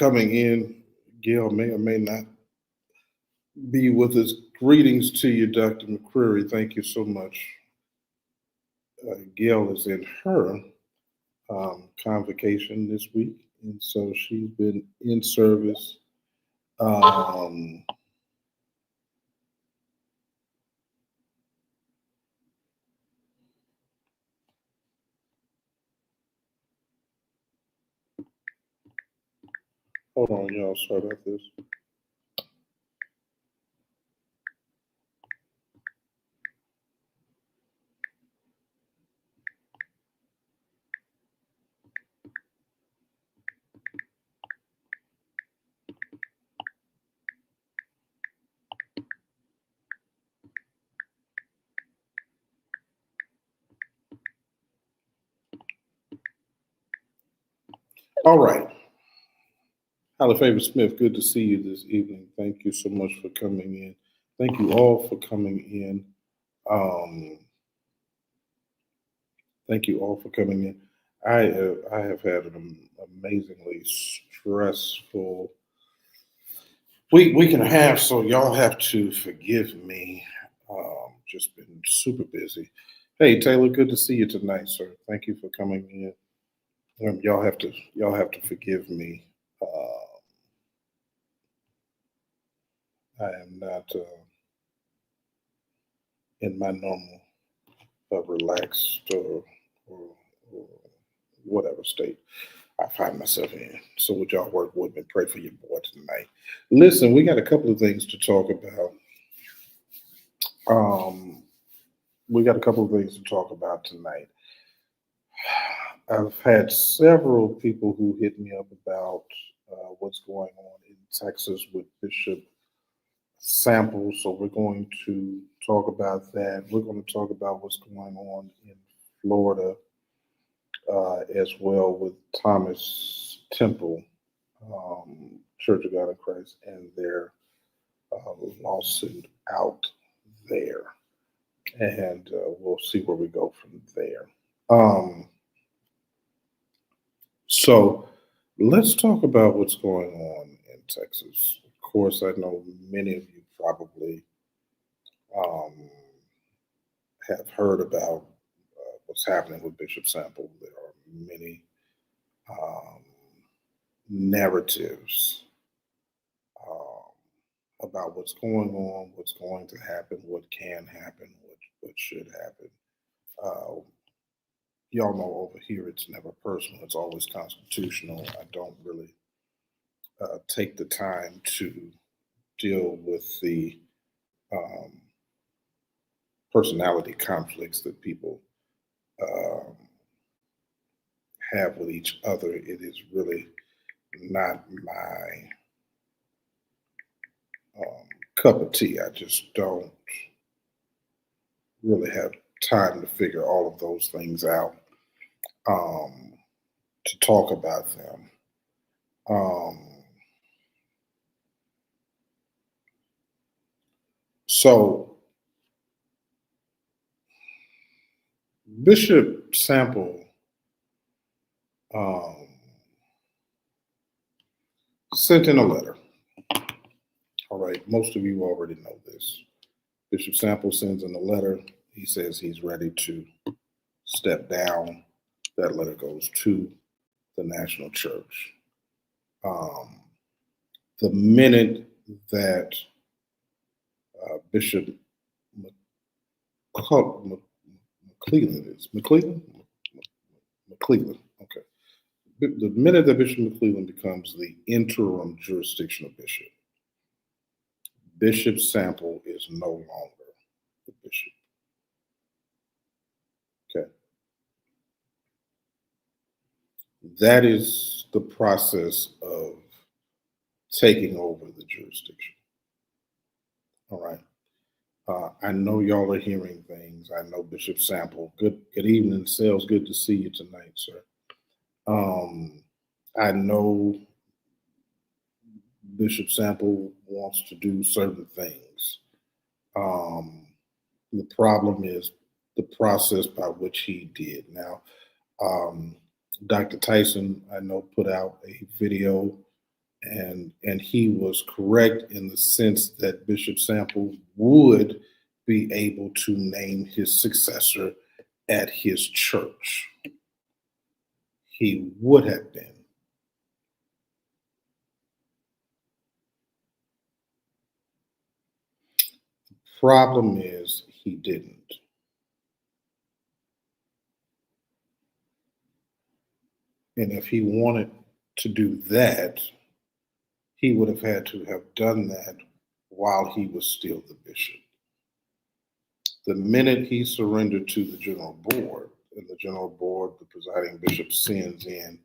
coming in. Gail may or may not be with us. Greetings to you, Dr. McCreary. Thank you so much. Gail is in her convocation this week, and so she's been in service. Hold on, y'all. Sorry about this. All right. Holly Favor Smith, good to see you this evening. Thank you so much for coming in. Thank you all for coming in. Thank you all for coming in. I have had an amazingly stressful week and a half, so y'all have to forgive me. Just been super busy. Hey Taylor, good to see you tonight, sir. Thank you for coming in. Y'all have to forgive me. I am not in my normal relaxed or whatever state I find myself in. So would y'all work with me and pray for your boy tonight? Listen, we got a couple of things to talk about. Tonight. I've had several people who hit me up about what's going on in Texas with Bishop Sample. So we're going to talk about that. We're going to talk about what's going on in Florida as well with Thomas Temple, Church of God in Christ, and their lawsuit out there. And we'll see where we go from there. So let's talk about what's going on in Texas. Of course, I know many of you probably have heard about what's happening with Bishop Sample. There are many narratives about what's going on, what's going to happen, what can happen, what should happen. Y'all know over here it's never personal, it's always constitutional. I don't really take the time to deal with the personality conflicts that people have with each other. It is really not my cup of tea. I just don't really have time to figure all of those things out, to talk about them. So Bishop Sample sent in a letter. All right, most of you already know this. Bishop Sample sends in a letter. He says he's ready to step down. That letter goes to the national church. The minute that Bishop McClellan, okay. The minute that Bishop McClellan becomes the interim jurisdictional bishop, Bishop Sample is no longer the bishop. Okay. That is the process of taking over the jurisdiction. All right. I know y'all are hearing things. I know Bishop Sample. Good evening, Sales. Good to see you tonight, sir. I know Bishop Sample wants to do certain things. The problem is the process by which he did. Now, Dr. Tyson, I know, put out a video And he was correct in the sense that Bishop Sample would be able to name his successor at his church. He would have been. Problem is, he didn't. And if he wanted to do that, he would have had to have done that while he was still the bishop. The minute he surrendered to the general board, and the general board, the presiding bishop sends in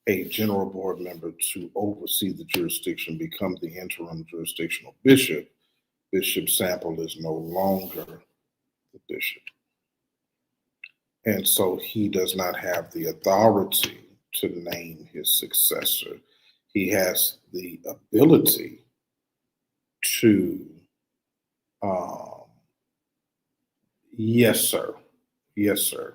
a general board member to oversee the jurisdiction, become the interim jurisdictional bishop, Bishop Sample is no longer the bishop. And so he does not have the authority to name his successor. He has the ability to, yes, sir. Yes, sir.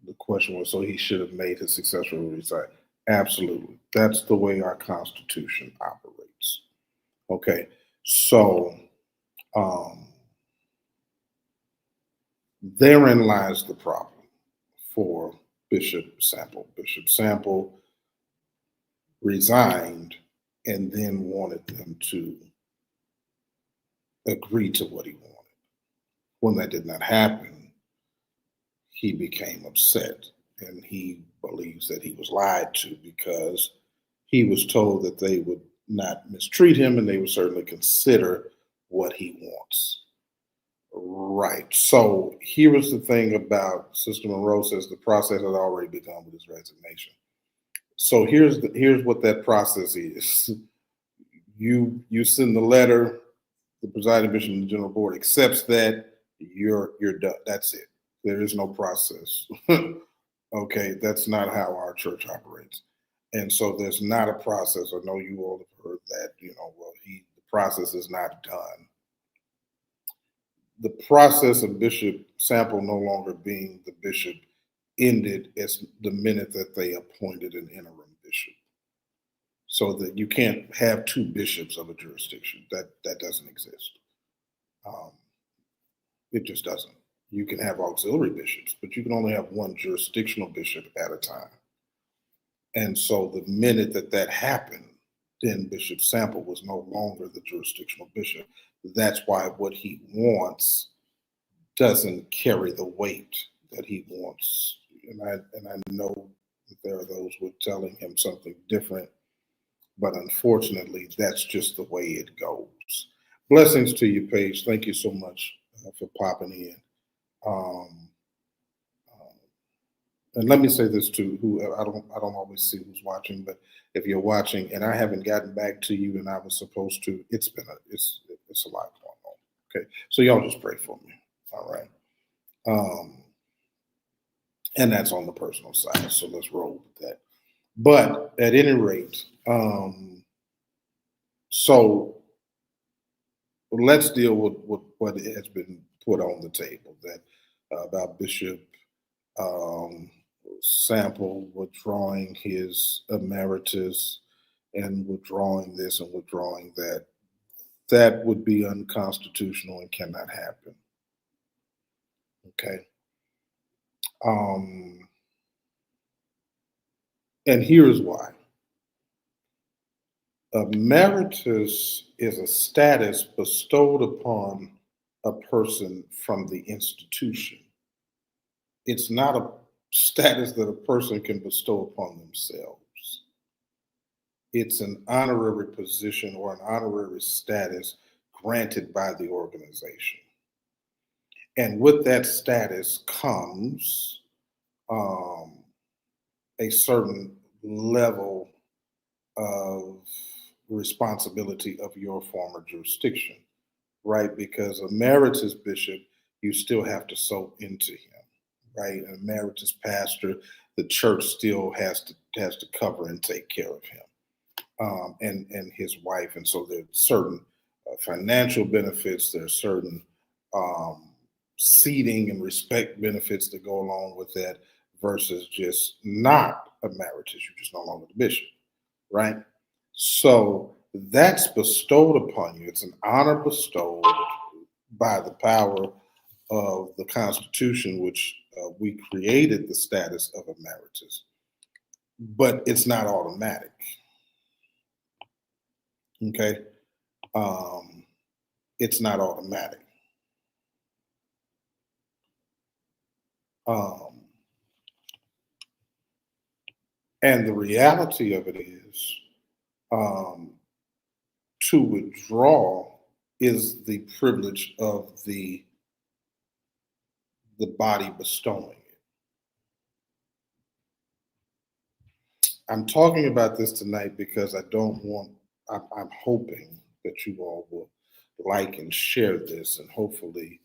The question was, so he should have made his successor resign. Absolutely. That's the way our Constitution operates. Okay. So therein lies the problem for Bishop Sample. Bishop Sample resigned and then wanted them to agree to what he wanted. When that did not happen, he became upset, and he believes that he was lied to because he was told that they would not mistreat him and they would certainly consider what he wants. Right. So here is the thing about Sister Monroe says the process had already begun with his resignation. So here's what that process is. You send the letter, the presiding bishop and the general board accepts that, you're done. That's it. There is no process. Okay, that's not how our church operates. And so there's not a process. I know you all have heard that, the process is not done. The process of Bishop Sample no longer being the bishop ended as the minute that they appointed an interim bishop. So that you can't have two bishops of a jurisdiction. That doesn't exist. It just doesn't. You can have auxiliary bishops, but you can only have one jurisdictional bishop at a time. And so the minute that happened, then Bishop Sample was no longer the jurisdictional bishop. That's why what he wants doesn't carry the weight that he wants. And I know that there are those who are telling him something different, but unfortunately, that's just the way it goes. Blessings to you, Paige. Thank you so much for popping in. And let me say this to whoever, I don't always see who's watching, but if you're watching and I haven't gotten back to you and I was supposed to, it's a lot going on. Okay. So y'all just pray for me. All right. And that's on the personal side. So let's roll with that. But at any rate, so let's deal with what has been put on the table that about Bishop Sample withdrawing his emeritus and withdrawing this and withdrawing that. That would be unconstitutional and cannot happen. Okay. And here's why. Emeritus is a status bestowed upon a person from the institution. It's not a status that a person can bestow upon themselves. It's an honorary position or an honorary status granted by the organization. And with that status comes a certain level of responsibility of your former jurisdiction, right? Because emeritus bishop, you still have to sow into him, right? An emeritus pastor, the church still has to cover and take care of him, and his wife. And so there's certain financial benefits, there's certain seating and respect benefits that go along with that versus just not emeritus. You're just no longer the bishop, right? So that's bestowed upon you. It's an honor bestowed by the power of the Constitution, which we created the status of emeritus, but it's not automatic. Okay, it's not automatic. Um, and the reality of it is, um, to withdraw is the privilege of the body bestowing it. I'm talking about this tonight because I don't want. I'm hoping that you all will like and share this, and hopefully,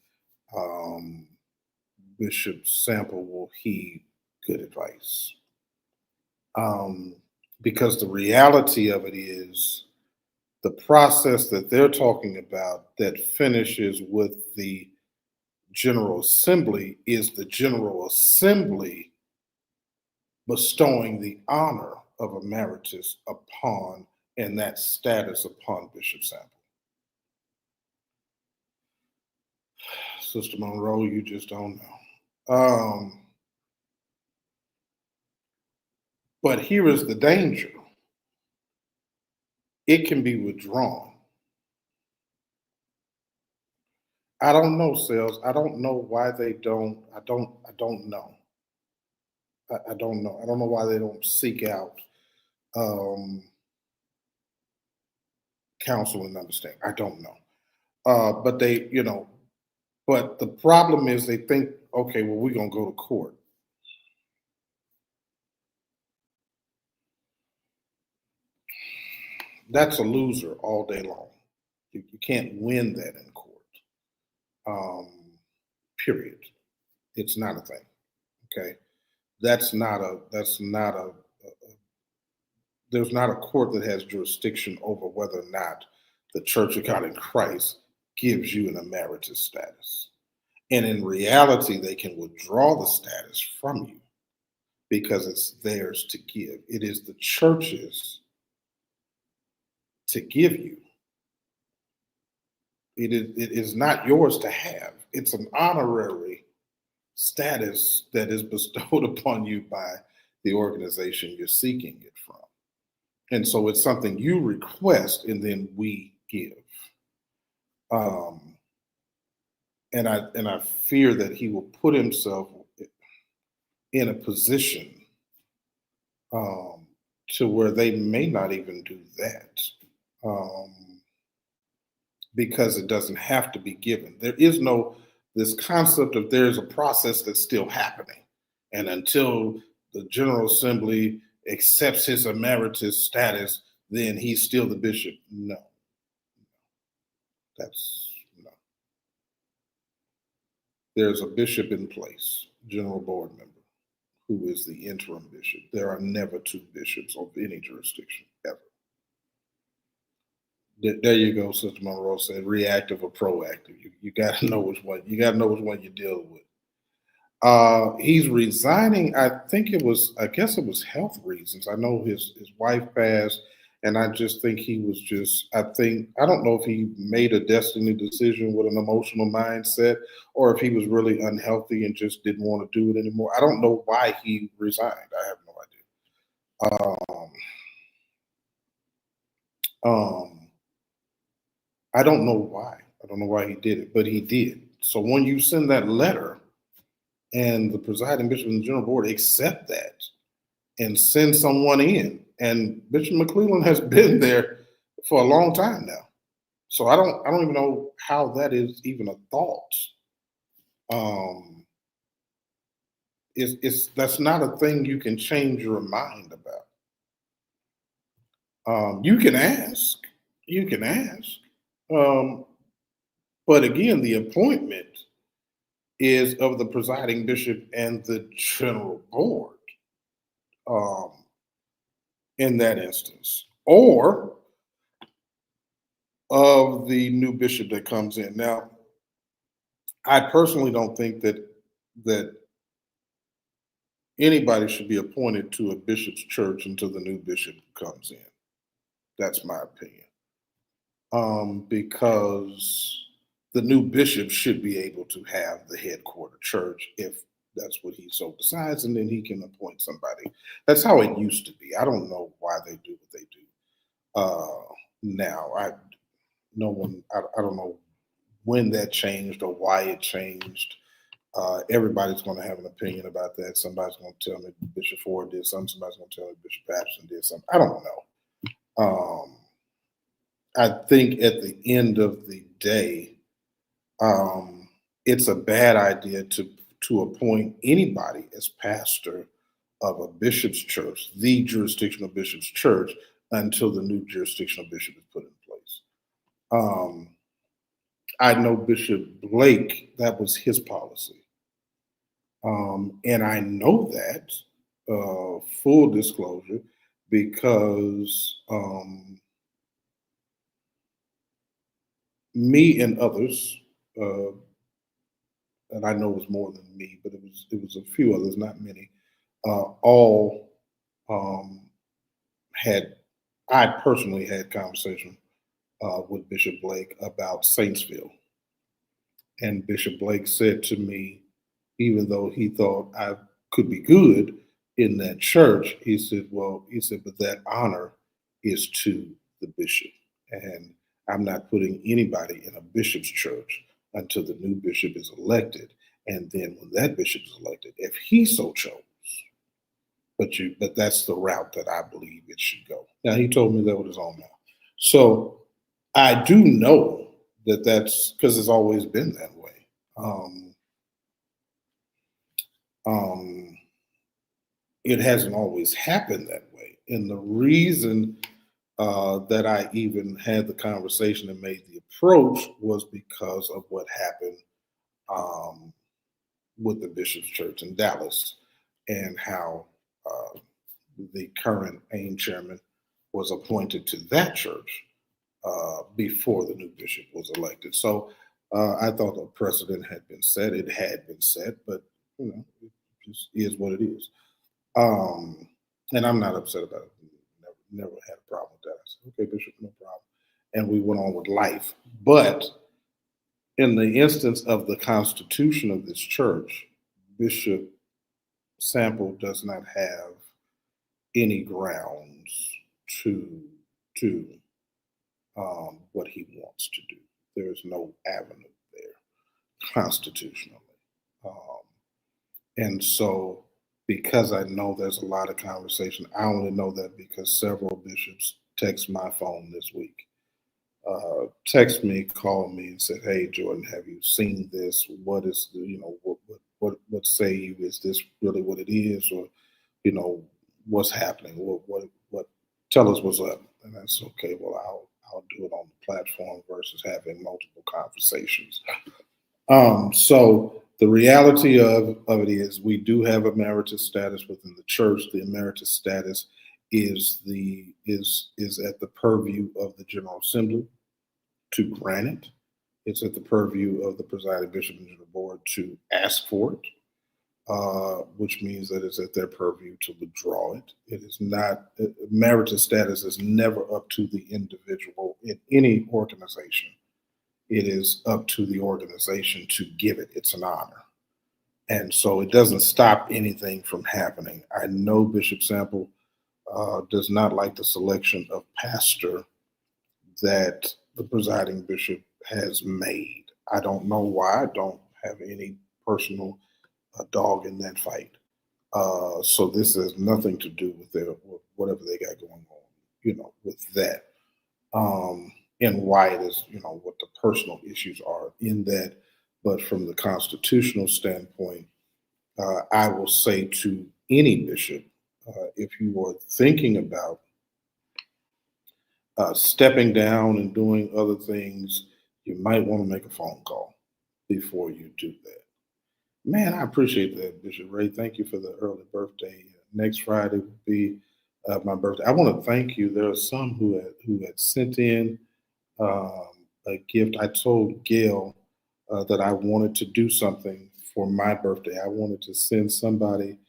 um, Bishop Sample will heed good advice. Because the reality of it is the process that they're talking about that finishes with the General Assembly is the General Assembly bestowing the honor of emeritus upon and that status upon Bishop Sample. Sister Monroe, you just don't know. But here is the danger. It can be withdrawn. I don't know, Sales. I don't know why they don't. I don't know. I don't know. I don't know why they don't seek out counsel and understanding. I don't know. But they, but the problem is they think, okay, well, we're gonna go to court. That's a loser all day long. You can't win that in court. Period. It's not a thing. Okay. That's not a. There's not a court that has jurisdiction over whether or not the Church of God in Christ gives you an emeritus status. And in reality, they can withdraw the status from you because it's theirs to give. It is the church's to give you. It is not yours to have. It's an honorary status that is bestowed upon you by the organization you're seeking it from. And so it's something you request and then we give. And I fear that he will put himself in a position to where they may not even do that, because it doesn't have to be given. There is no this concept of there's a process that's still happening, and until the General Assembly accepts his emeritus status, then he's still the bishop. No, that's no. There's a bishop in place, general board member, who is the interim bishop. There are never two bishops of any jurisdiction ever. There you go, Sister Monroe said, reactive or proactive. You got to know which one. You got to know which one you're dealing with. He's resigning. I guess it was health reasons. I know his wife passed, and I just think he was I don't know if he made a destiny decision with an emotional mindset or if he was really unhealthy and just didn't want to do it anymore. I don't know why he resigned. I have no idea. I don't know why. I don't know why he did it, but he did. So when you send that letter and the presiding bishop and the general board accept that and send someone in, and Bishop McClellan has been there for a long time now. So I don't even know how that is even a thought. That's not a thing you can change your mind about. You can ask. But again, the appointment is of the presiding bishop and the general board in that instance, or of the new bishop that comes in. Now, I personally don't think that anybody should be appointed to a bishop's church until the new bishop comes in. That's my opinion. Because the new bishop should be able to have the headquarter church if that's what he so decides, and then he can appoint somebody. That's how it used to be. I don't know why they do what they do now. I don't know when that changed or why it changed. Everybody's going to have an opinion about that. Somebody's going to tell me Bishop Ford did something. Somebody's going to tell me Bishop Patterson did something. I don't know. I think at the end of the day, it's a bad idea to appoint anybody as pastor of a bishop's church, the jurisdictional bishop's church, until the new jurisdictional bishop is put in place. I know Bishop Blake, that was his policy. And I know that, full disclosure, because me and others, and I know it was more than me, but it was a few others, not many, all I personally had conversation with Bishop Blake about Saintsville. And Bishop Blake said to me, even though he thought I could be good in that church, he said, but that honor is to the bishop. And I'm not putting anybody in a bishop's church until the new bishop is elected. And then when that bishop is elected, if he so chose, but that's the route that I believe it should go. Now, he told me that with his own mouth. So I do know that's because it's always been that way. It hasn't always happened that way. And the reason that I even had the conversation and made the approach was because of what happened with the Bishop's Church in Dallas and how the current AIM chairman was appointed to that church before the new bishop was elected. So I thought a precedent had been set. It had been set, but it just is what it is. And I'm not upset about it. Never had a problem with that. I said, okay, Bishop, no problem. And we went on with life. But in the instance of the constitution of this church, Bishop Sample does not have any grounds to do what he wants to do. There's no avenue there constitutionally. And so, because I know there's a lot of conversation, I only know that because several bishops text my phone this week. Text me, call me, and said, "Hey, Jordan, have you seen this? What is what say you? Is this really what it is, or what's happening? What? Tell us what's up." And that's okay. Well, I'll do it on the platform versus having multiple conversations. So the reality of it is we do have emeritus status within the church. The emeritus status is at the purview of the General Assembly to grant it. It's at the purview of the presiding bishop and the board to ask for it, which means that it's at their purview to withdraw it. It is not, emeritus status is never up to the individual in any organization. It is up to the organization to give it. It's an honor. And so it doesn't stop anything from happening. I know Bishop Sample does not like the selection of pastor that the presiding bishop has made. I don't know why. I don't have any personal dog in that fight. So this has nothing to do with whatever they got going on, with that. And why it is, what the personal issues are in that. But from the constitutional standpoint, I will say to any bishop, if you are thinking about stepping down and doing other things, you might want to make a phone call before you do that. Man, I appreciate that, Bishop Ray. Thank you for the early birthday. Next Friday will be my birthday. I want to thank you. There are some who had sent in a gift. I told Gail that I wanted to do something for my birthday. I wanted to send somebody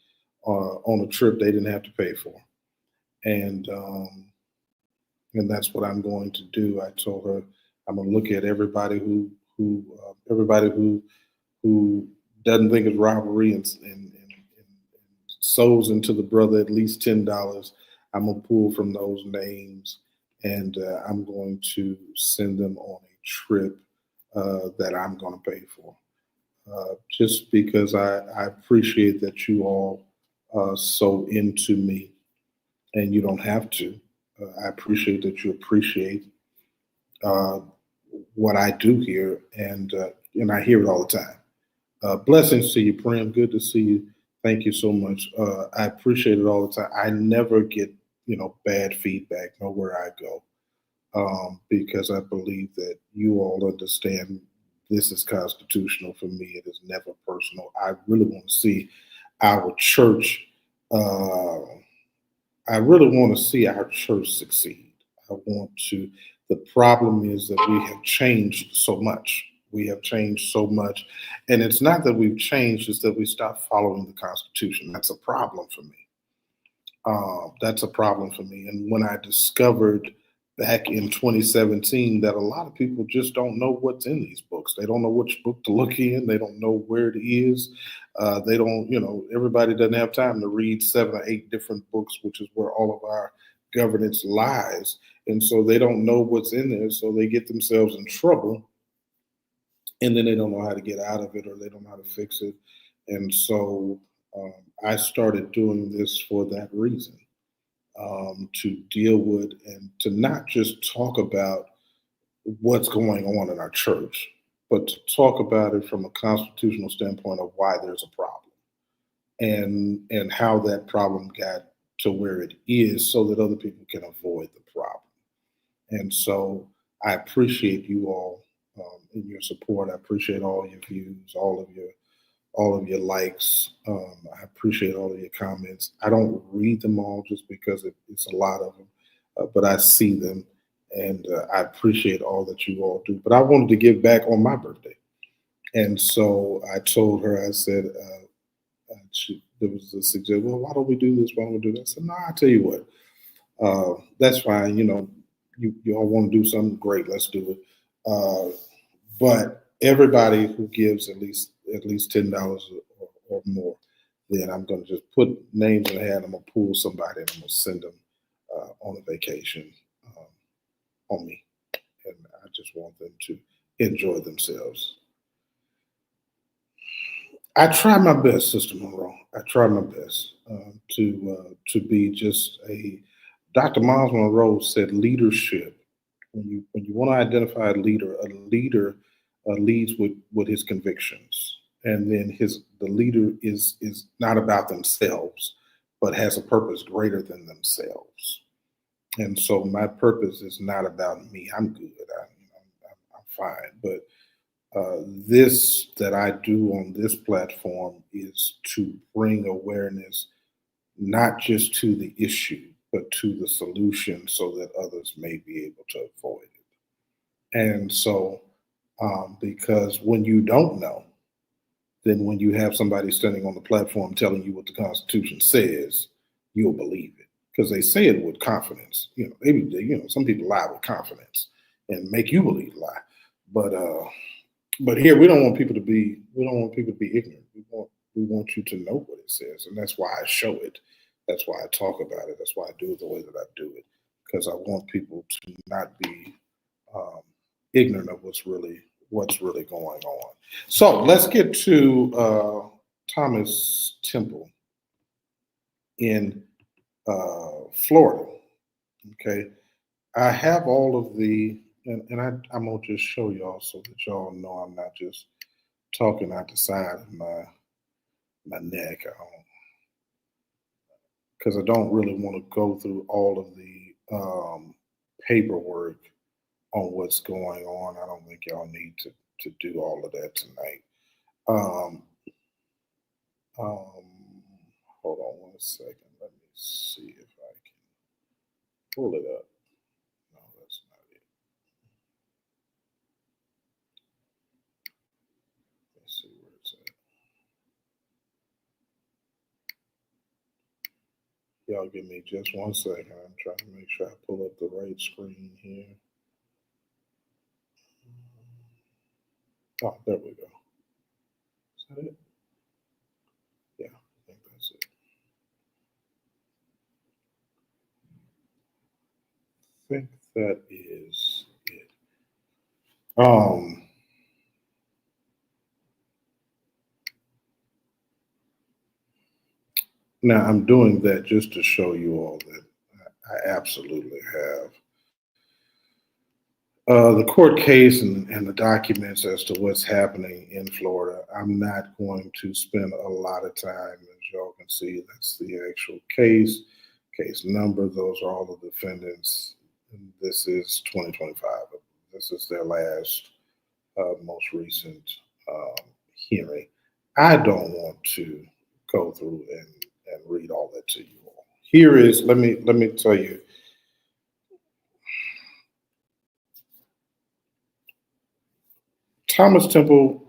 on a trip they didn't have to pay for. And that's what I'm going to do. I told her I'm going to look at everybody who doesn't think it's robbery and sows into the brother at least $10. I'm gonna pull from those names, and I'm going to send them on a trip that I'm going to pay for. Just because I appreciate that you all so into me, and you don't have to. I appreciate that you appreciate uh, what I do here, and I hear it all the time. Blessings to you, Prem. Good to see you. Thank you so much. I appreciate it all the time. I never get bad feedback nowhere I go, because I believe that you all understand this is constitutional for me. It is never personal. I really want to see our church. Uh, I really want to see our church succeed. I want to. The problem is that we have changed so much. We have changed so much. And it's not that we've changed, it's that we stopped following the Constitution. That's a problem for me. That's a problem for me. And when I discovered back in 2017 that a lot of people just don't know what's in these books, they don't know which book to look in, they don't know where it is. They don't, everybody doesn't have time to read 7 or 8 different books, which is where all of our governance lies. And so they don't know what's in there. So they get themselves in trouble, and then they don't know how to get out of it, or they don't know how to fix it. And so I started doing this for that reason, to deal with and to not just talk about what's going on in our church, but to talk about it from a constitutional standpoint of why there's a problem, and how that problem got to where it is, so that other people can avoid the problem. And so I appreciate you all, in your support. I appreciate all your views, all of your likes. I appreciate all of your comments. I don't read them all just because it's a lot of them, but I see them, and I appreciate all that you all do. But I wanted to give back on my birthday, and so I told her. I said, there was a suggestion. Well, why don't we do this? Why don't we do that? I said, no, I'll tell you what. That's fine. You all want to do something great. Let's do it. But everybody who gives at least $10 or more, then I'm going to just put names in the hat. I'm going to pull somebody, and I'm going to send them on a vacation on me, and I just want them to enjoy themselves. I try my best, Sister Monroe. I try my best to be just a. Dr. Miles Monroe said leadership. When you want to identify a leader leads with his convictions, and then the leader is not about themselves, but has a purpose greater than themselves. And so my purpose is not about me. I'm good. I'm fine. But this that I do on this platform is to bring awareness not just to the issue, but to the solution, so that others may be able to avoid it. And so, because when you don't know, then when you have somebody standing on the platform telling you what the Constitution says, you'll believe it, because they say it with confidence. Some people lie with confidence and make you believe a lie. But here we don't want people to be ignorant. We want you to know what it says, and that's why I show it. That's why I talk about it. That's why I do it the way that I do it, because I want people to not be ignorant of what's really going on. So let's get to Thomas Temple in Florida. Okay, I have all of the, and I'm gonna just show y'all so that y'all know I'm not just talking out the side of my neck, because I don't really want to go through all of the paperwork on what's going on. I don't think y'all need to do all of that tonight. Um, Hold on one second. Let me see if I can pull it up. No, that's not it. Let's see where it's at. Y'all give me just 1 second. I'm trying to make sure I pull up the right screen here. Oh, there we go. Is that it? Yeah, I think that's it. I think that is it. Now I'm doing that just to show you all that I absolutely have the court case and the documents as to what's happening in Florida. I'm not going to spend a lot of time, as y'all can see. That's the actual case number. Those are all the defendants. And this is 2025. This is their last, most recent hearing. I don't want to go through and read all that to you all. Here is, let me tell you. Thomas Temple,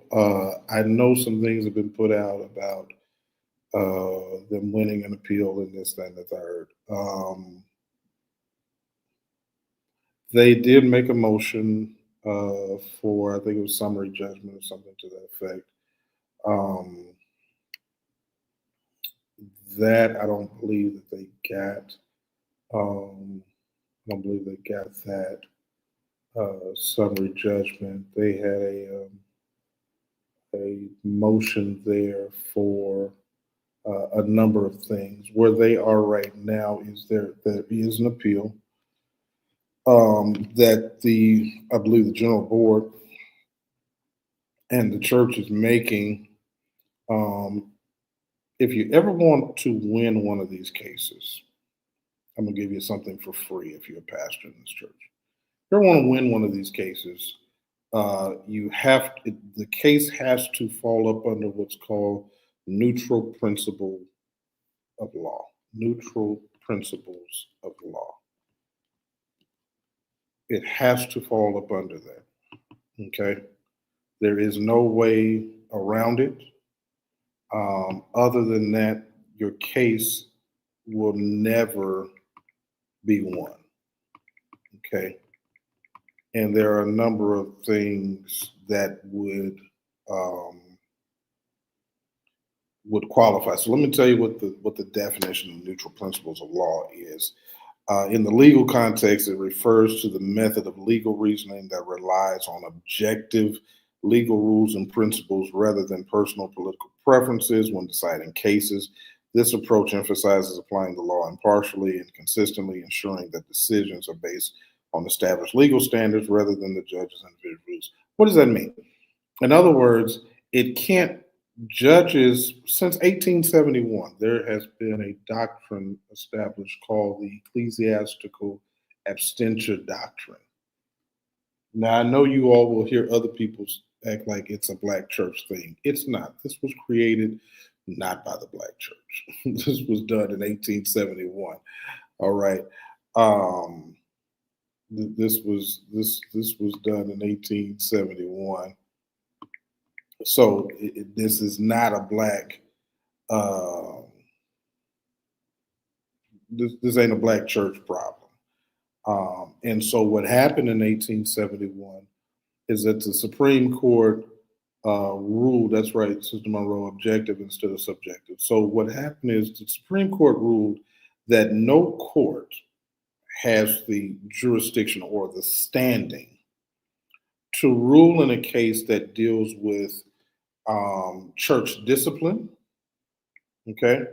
I know some things have been put out about them winning an appeal and this, that, and the third. They did make a motion for, I think it was summary judgment or something to that effect. That I don't believe that they got. I don't believe they got that summary judgment. They had a motion there for a number of things. Where they are right now is there is an appeal that I believe the general board and the church is making. If you ever want to win one of these cases, I'm gonna give you something for free if you're a pastor in this church. If you ever want to win one of these cases, the case has to fall up under what's called neutral principle of law. Neutral principles of law. It has to fall up under that. Okay. There is no way around it. Other than that, your case will never be won. Okay. And there are a number of things that would qualify. So let me tell you what the definition of neutral principles of law is. In the legal context, it refers to the method of legal reasoning that relies on objective legal rules and principles rather than personal political preferences when deciding cases. This approach emphasizes applying the law impartially and consistently, ensuring that decisions are based on established legal standards rather than the judge's individual views. What does that mean? In other words, judges, since 1871, there has been a doctrine established called the ecclesiastical abstention doctrine. Now, I know you all will hear other people act like it's a black church thing. It's not. This was created not by the black church. This was done in 1871. All right. This was done in 1871. So this is not a black. This ain't a black church problem. And so what happened in 1871 is that the Supreme Court ruled. That's right, Sister Monroe, objective instead of subjective. So what happened is the Supreme Court ruled that no court has the jurisdiction or the standing to rule in a case that deals with church discipline, okay,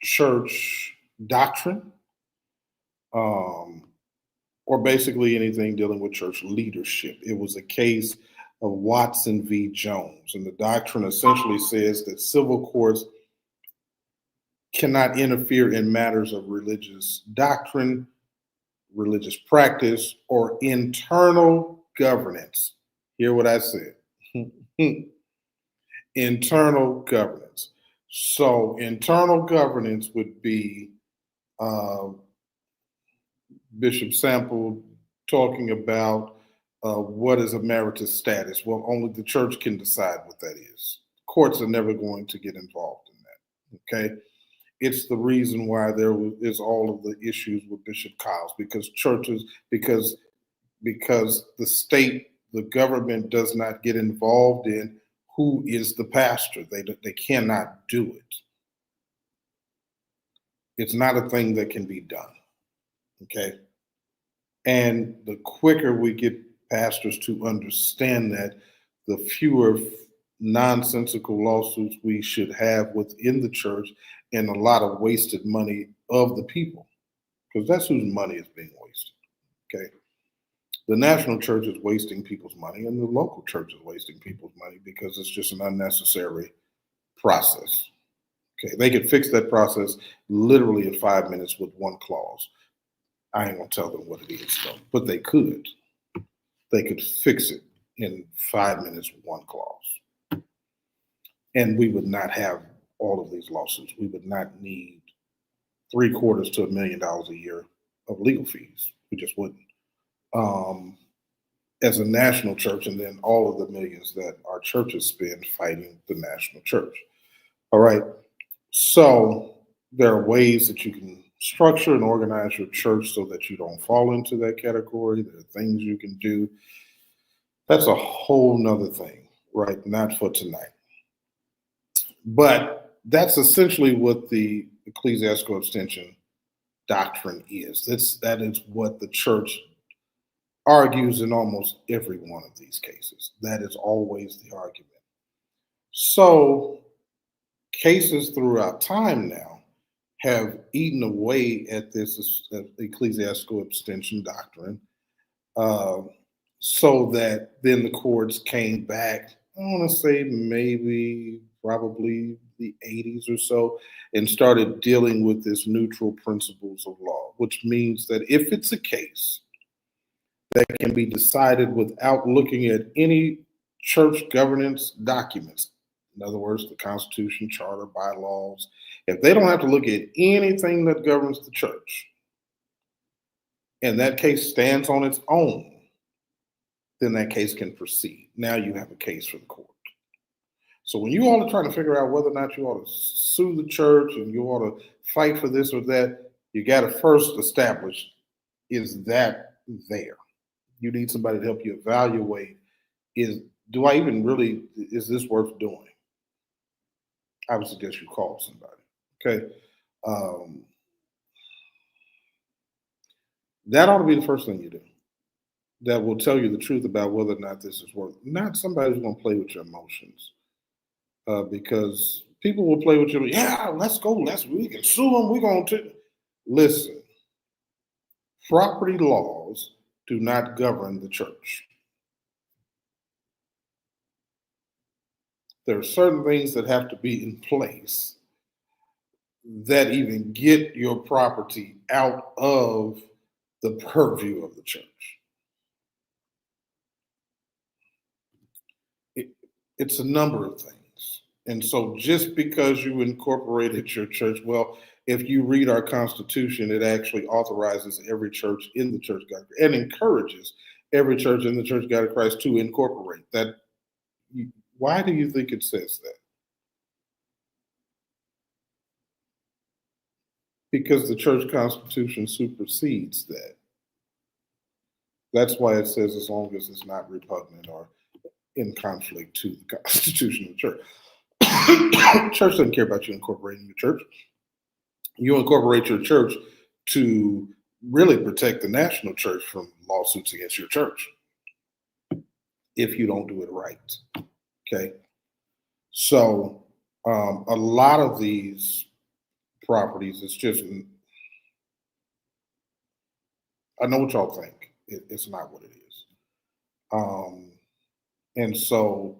church doctrine, or basically anything dealing with church leadership. It was a case of Watson v. Jones, and the doctrine essentially says that civil courts cannot interfere in matters of religious doctrine, religious practice, or internal governance. Hear what I said. Internal governance. So internal governance would be Bishop Sample talking about what is emeritus status. Well, only the church can decide what that is. Courts are never going to get involved in that. Okay. It's the reason why is all of the issues with Bishop Kyles, because because the state, the government does not get involved in who is the pastor. They cannot do it. It's not a thing that can be done. Okay. And the quicker we get pastors to understand that, the fewer nonsensical lawsuits we should have within the church, and a lot of wasted money of the people, because that's whose money is being wasted. Okay. The national church is wasting people's money, and the local church is wasting people's money because it's just an unnecessary process. Okay. They could fix that process literally in 5 minutes with one clause. I ain't gonna tell them what it is though, but they could. They could fix it in 5 minutes with one clause. And we would not have all of these lawsuits. We would not need $750,000 to $1 million a year of legal fees. We just wouldn't. As a national church, and then all of the millions that our churches spend fighting the national church. All right. So there are ways that you can structure and organize your church so that you don't fall into that category. There are things you can do. That's a whole nother thing, right? Not for tonight. But that's essentially what the ecclesiastical abstention doctrine is. That is what the church argues in almost every one of these cases. That is always the argument. So cases throughout time now have eaten away at this ecclesiastical abstention doctrine, so that then the courts came back, I want to say maybe probably the 80s or so, and started dealing with this neutral principles of law, which means that if it's a case that can be decided without looking at any church governance documents, in other words, the Constitution, Charter, bylaws, if they don't have to look at anything that governs the church, and that case stands on its own, then that case can proceed. Now you have a case for the court. So when you all are trying to figure out whether or not you ought to sue the church and you ought to fight for this or that, you got to first establish, is that there? You need somebody to help you evaluate, is this worth doing? I would suggest you call somebody. Okay. That ought to be the first thing you do. That will tell you the truth about whether or not this is worth. Not somebody who's going to play with your emotions, because people will play with you. Yeah, let's go. We can sue them. We're going to listen. Property laws do not govern the church. There are certain things that have to be in place that even get your property out of the purview of the church. It's a number of things. And so just because you incorporated your church, well, if you read our Constitution, it actually authorizes every church in the Church of God and encourages every church in the Church of God of Christ to incorporate that. Why do you think it says that? Because the church constitution supersedes that. That's why it says as long as it's not repugnant or in conflict to the Constitution of the church. Church doesn't care about you incorporating your church. You incorporate your church to really protect the national church from lawsuits against your church if you don't do it right. Okay. So a lot of these properties, it's just, I know what y'all think. It's not what it is. And so,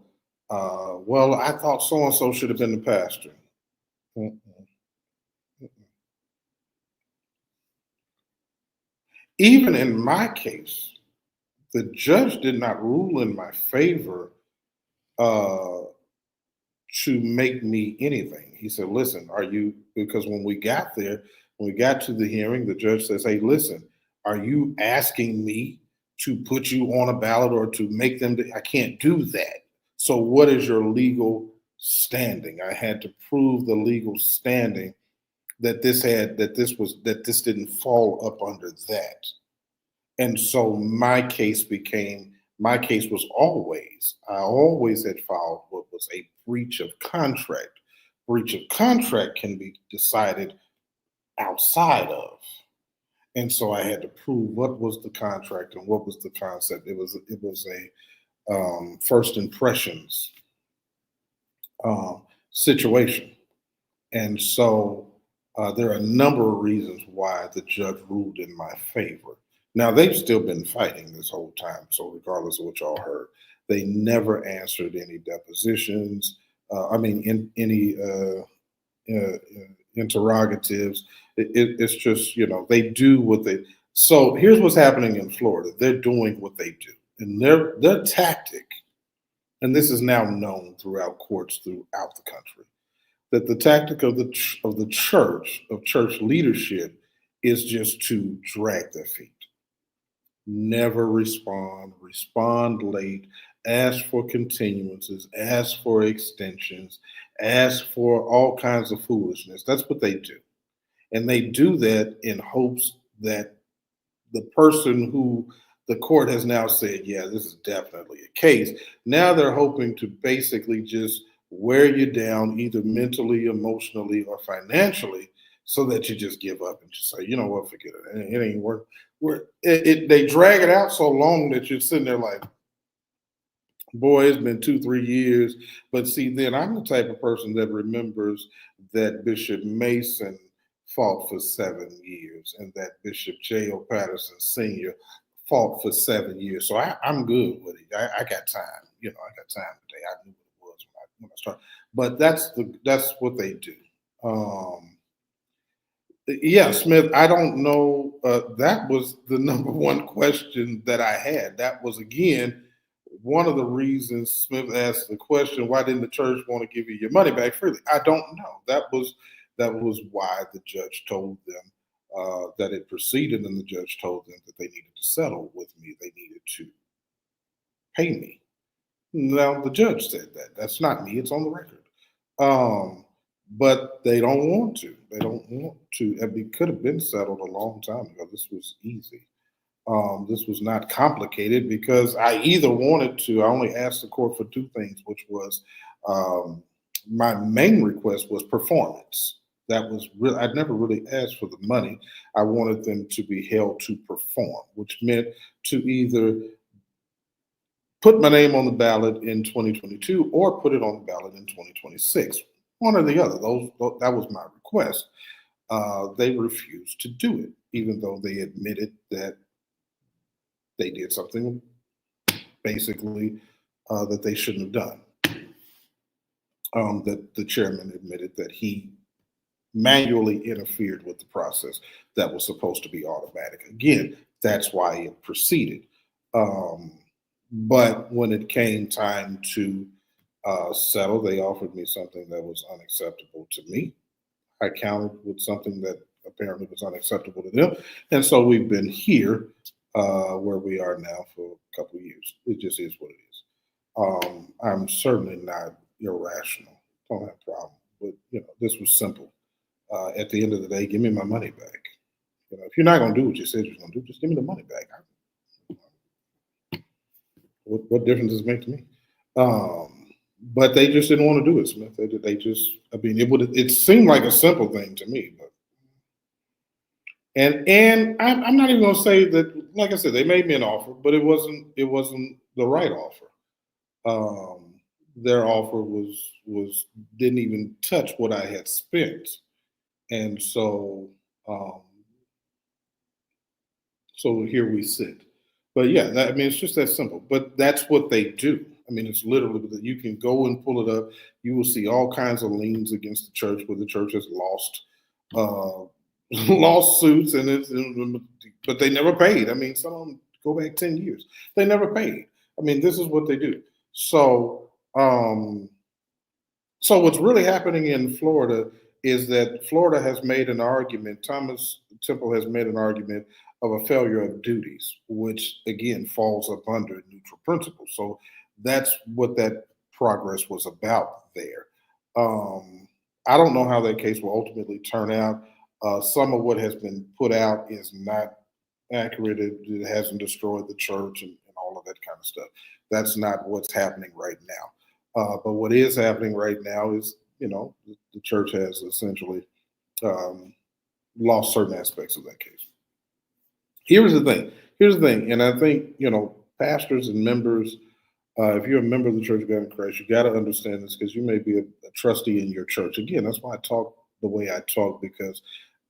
well, I thought so-and-so should have been the pastor. Even in my case, the judge did not rule in my favor to make me anything. He said, listen, because when we got there, when we got to the hearing, the judge says, hey, listen, are you asking me to put you on a ballot or to make them? I can't do that. So what is your legal standing? I had to prove the legal standing that this didn't fall up under that. And so my case was I always had filed what was a breach of contract. Breach of contract can be decided outside of. And so I had to prove what was the contract and what was the concept. It was a first impressions situation. And so there are a number of reasons why the judge ruled in my favor. Now, they've still been fighting this whole time. So, regardless of what y'all heard, they never answered any depositions. Any interrogatives. It's just, they do what they. So, here's what's happening in Florida. They're doing what they do. And their tactic, and this is now known throughout courts throughout the country, that the tactic of the church leadership is just to drag their feet, never respond late, ask for continuances, ask for extensions, ask for all kinds of foolishness. That's what they do. And they do that in hopes that the person who the court has now said, yeah, this is definitely a case. Now they're hoping to basically just wear you down, either mentally, emotionally, or financially, so that you just give up and just say, you know what, forget it. It ain't worth. They drag it out so long that you're sitting there like, boy, it's been 2-3 years. But see, then I'm the type of person that remembers that Bishop Mason fought for 7 years and that Bishop J.O. Patterson Sr. fought for 7 years. So I'm good with it. I got time. I got time today. I knew what it was when I started. But that's what they do. Yeah, Smith, I don't know. That was the number one question that I had. That was, again, one of the reasons Smith asked the question, why didn't the church want to give you your money back freely? I don't know. That was why the judge told them that it proceeded, and the judge told them that they needed to settle with me. They needed to pay me. Now, the judge said that. That's not me. It's on the record. But they don't want to. They don't want to. It could have been settled a long time ago. This was easy. This was not complicated because I either wanted to. I only asked the court for two things, which was my main request was performance. That was real. I'd never really asked for the money. I wanted them to be held to perform, which meant to either put my name on the ballot in 2022 or put it on the ballot in 2026. One or the other. That was my request. They refused to do it, even though they admitted that they did something basically that they shouldn't have done. That the chairman admitted that he manually interfered with the process that was supposed to be automatic. Again, that's why it proceeded. But when it came time to settle, they offered me something that was unacceptable to me. I countered with something that apparently was unacceptable to them. And so we've been here where we are now for a couple of years. It just is what it is. I'm certainly not irrational. Don't have a problem. But, this was simple. At the end of the day, give me my money back. If you're not going to do what you said you're going to do, just give me the money back. What difference does it make to me? But they just didn't want to do it, Smith. They just, it seemed like a simple thing to me. But and I'm not even going to say that, like I said, they made me an offer, but it wasn't the right offer. Their offer was didn't even touch what I had spent. And so here we sit. But yeah, it's just that simple. But that's what they do. It's literally that you can go and pull it up. You will see all kinds of liens against the church where the church has lost lawsuits, but they never paid. Some of them go back 10 years. They never paid. This is what they do. So what's really happening in Florida is that Florida has made an argument. Thomas Temple has made an argument of a failure of duties, which again falls up under neutral principles. So that's what that progress was about there. I don't know how that case will ultimately turn out. Some of what has been put out is not accurate. It hasn't destroyed the church and all of that kind of stuff. That's not what's happening right now. But what is happening right now is, the church has essentially um, lost certain aspects of that case. Here's the thing. Here's the thing. And I think, pastors and members, if you're a member of the Church of God in Christ, you got to understand this because you may be a trustee in your church. Again, that's why I talk the way I talk, because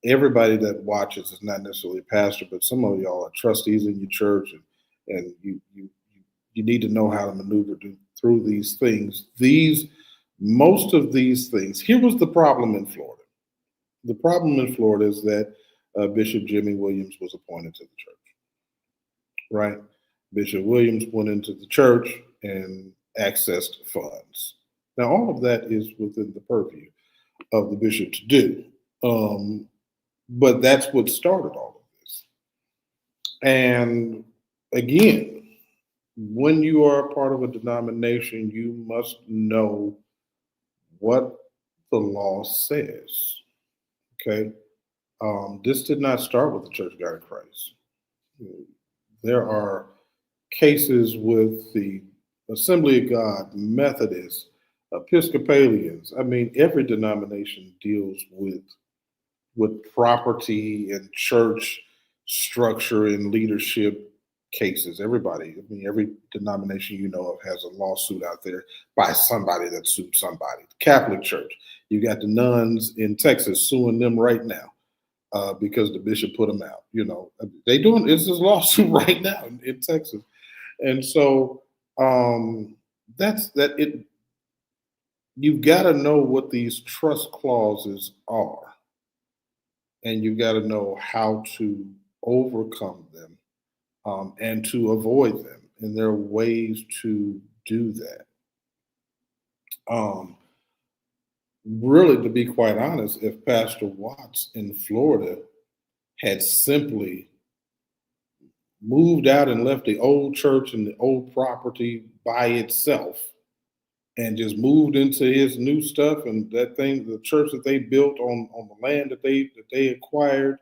everybody that watches is not necessarily a pastor, but some of y'all are trustees in your church, and you need to know how to maneuver through these things. Most of these things. Here was the problem in Florida. The problem in Florida is that Bishop Jimmy Williams was appointed to the church, right? Bishop Williams went into the church and accessed funds. Now, all of that is within the purview of the bishop to do. But that's what started all of this. And again, when you are a part of a denomination, you must know what the law says. Okay. This did not start with the Church of God in Christ. There are cases with the Assembly of God, Methodists, Episcopalians. I mean, every denomination deals with property and church structure and leadership cases. Everybody, I mean, every denomination you know of has a lawsuit out there by somebody that sued somebody. The Catholic Church, you got the nuns in Texas suing them right now because the bishop put them out. They doing it's this lawsuit right now in Texas, and so that's that. You've got to know what these trust clauses are, and you've got to know how to overcome them and to avoid them. And there are ways to do that. Really, to be quite honest, if Pastor Watts in Florida had simply moved out and left the old church and the old property by itself and just moved into his new stuff and that thing, the church that they built on the land that they acquired,